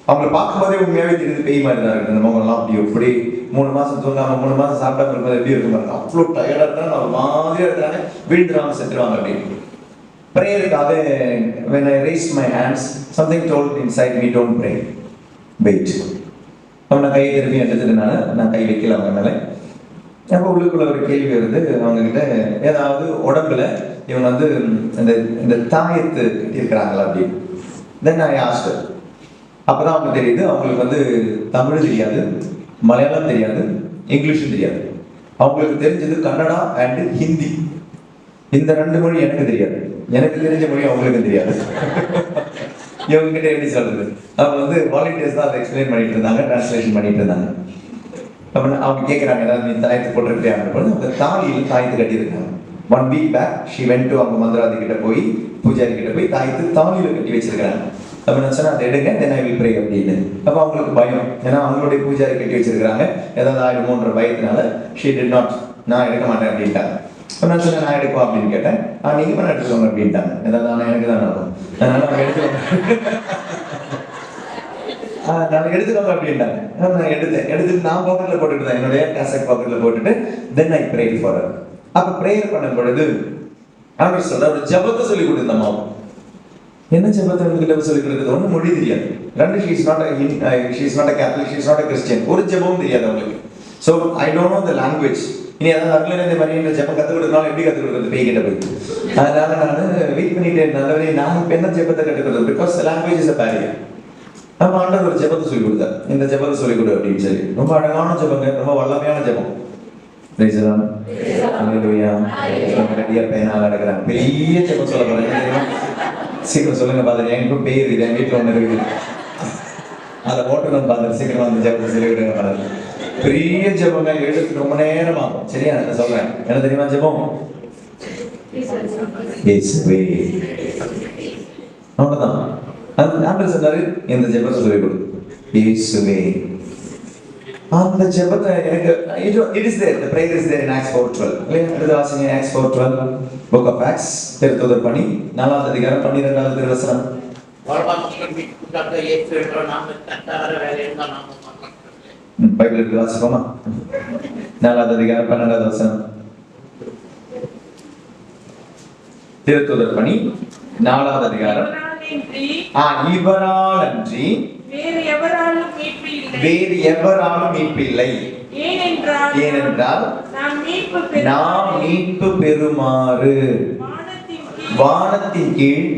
C: அவங்களை பார்க்கும்போதே உண்மையாவே தெரியுது பேய் மாதிரி தான் இருக்கு. இந்த முகம்லாம் அப்படி எப்படி 3 மாசம் தூங்காம 3 மாசம் சாப்பிடாம இருக்கும்போது எப்படி இருக்கும் பாருங்க. அவ்வளோ டயர்டா இருந்தாலும் ஒரு மாதிரியா இருக்கிறாங்க. விழுந்துருவாங்க, செத்துருவாங்க அப்படின்னு. ப்ரேயருக்காக when I raised my hands something told inside me don't pray, wait. அவனை கையை திரும்பி எடுத்ததுனால நான் கை வைக்கல அவங்க மேலே. அப்போ உள்ளுக்குள்ள ஒரு கேள்வி வருது அவங்க கிட்ட, ஏதாவது உடம்புல இவங்க வந்து இந்த தாயத்து கட்டியிருக்கிறாங்களா அப்படின்னு. தென் I asked. அப்போதான் அவங்க தெரியுது அவங்களுக்கு வந்து தமிழ் தெரியாது, மலையாளம் தெரியாது, இங்கிலீஷும் தெரியாது. அவங்களுக்கு தெரிஞ்சது கன்னடா அண்ட் ஹிந்தி. இந்த 2 மொழி எனக்கு தெரியாது. எனக்கு தெரிஞ்ச மொழி அவங்களுக்கு தெரியாது. இவங்க கிட்ட எப்படி சொல்றது? அவங்க வந்து வாலண்டியர்ஸ் தான் அதை எக்ஸ்பிளைன் பண்ணிட்டு இருந்தாங்க, டிரான்ஸ்லேஷன் பண்ணிட்டு இருந்தாங்க. அவங்க கேட்குறாங்க, ஏதாவது நீ தாயத்து போட்டிருக்கியாங்க. அவங்க தாலியில் தாயத்து கட்டியிருக்காங்க. 1 week back she went to அவங்க மந்திராதி கிட்ட போய் பூஜாரி கிட்ட போய் தாயத்து தாலியில் கட்டி வச்சிருக்கிறாங்க. அப்போ நான் சொன்னேன் அதை எடுங்க, தென் ஐ வில் ப்ரே அப்படின்னு. அப்போ அவங்களுக்கு பயம், ஏன்னா அவங்களுடைய பூஜாரி கட்டி வச்சிருக்கிறாங்க. ஏதாவது ஆயிடுமோன்ற பயத்தினால she did not, நான் எடுக்க மாட்டேன் அப்படின்ட்டாங்க. இப்போ நான் சொன்னேன் நான் எடுப்போம் அப்படின்னு கேட்டேன். நீங்கள் பண்ண எடுத்துக்கோங்க அப்படின்ட்டாங்க. ஏதாவது ஆனால் எனக்கு தான் நடக்கும், அதனால அவங்க எடுத்துக்கோங்க நான் எடுத்துக்கோங்க அப்படின்ட்டாங்க. நான் எடுத்துட்டு நான் பாக்கெட்ல போட்டுட்டு தான், என்னுடைய கேசட் பாக்கெட்ல போட்டுட்டு தென் ஐ ப்ரே ஃபார் ஹர். அப்போ ப்ரேயர் பண்ணும் பொழுது அவர் சொல்ற ஒரு ஜபத்தை சொல்லி கொடுத்தம்மா. என்ன ஜபத்தை உங்களுக்கு சொல்லி கொடுக்குறது? ஒன்றும் மொழி தெரியாது. 2 she is not a Catholic, she is not a Christian. ஒரு ஜபமும் தெரியாது அவங்களுக்கு. So I don't know the language. இனி அதாவது அருளில் இந்த மாதிரி இந்த ஜபம் கற்றுக் கொடுக்கறதுனால எப்படி கற்றுக் கொடுக்குறது பேய் கிட்ட போய்? அதனால நான் வெயிட் பண்ணிட்டே இருந்தேன். நான் இப்போ என்ன ஜபத்தை கற்றுக்கிறது? Because language is a barrier. நம்ம ஆண்டவர் ஒரு ஜபத்தை சொல்லி கொடுத்தார். இந்த ஜபத்தை சொல்லிக் கொடு அப்படின்னு சொல்லி. ரொம்ப அழகான ஜபங்க, ரொம்ப வல்லமையான ஜபம். பேனால் அடக்கிறாங்க. பெரிய ஜபம் சொல்ல போறேன். சீக்கிரம் சொல்லுங்க பாத்துட்டு. எனக்கும் பேர் இது, என் வீட்டில் ஒன்று இருக்குது, அதை ஓட்டணும் பார்த்து சீக்கிரமா அந்த ஜபத்தை சொல்லி விடுங்க பாருங்க. பெரிய ஜபங்க எழுதுக்கு ரொம்ப நேரம் ஆகும். சரியா? நான் சொல்றேன். என்ன தெரியுமா ஜபம்? அவ்வளவுதான். ஆண்டவர் சொன்னாரு இந்த ஜெபத்தை சொல்லிக் கொடு. இயேசுவே. அந்த ஜெபத்தை எனக்கு it is there, the prayer is there in Acts 4:12. அடுத்து வாசிங்க Acts 4:12. book of Acts திருத்தூதர் பணி 4ஆம் அதிகாரம் 12வது திருவசனம். பைபிள் எடுத்து வாசிப்போமா? 4ஆம் அதிகாரம் 12வது வசனம். திருத்தூதர் பணி 4ஆம் அதிகாரம். இவரால் அன்றி
B: வேறு எவராலும்
C: மீட்பு இல்லை. ஏனென்றால் நாம் மீட்பு பெறுமாறு வானத்தின் கீழ்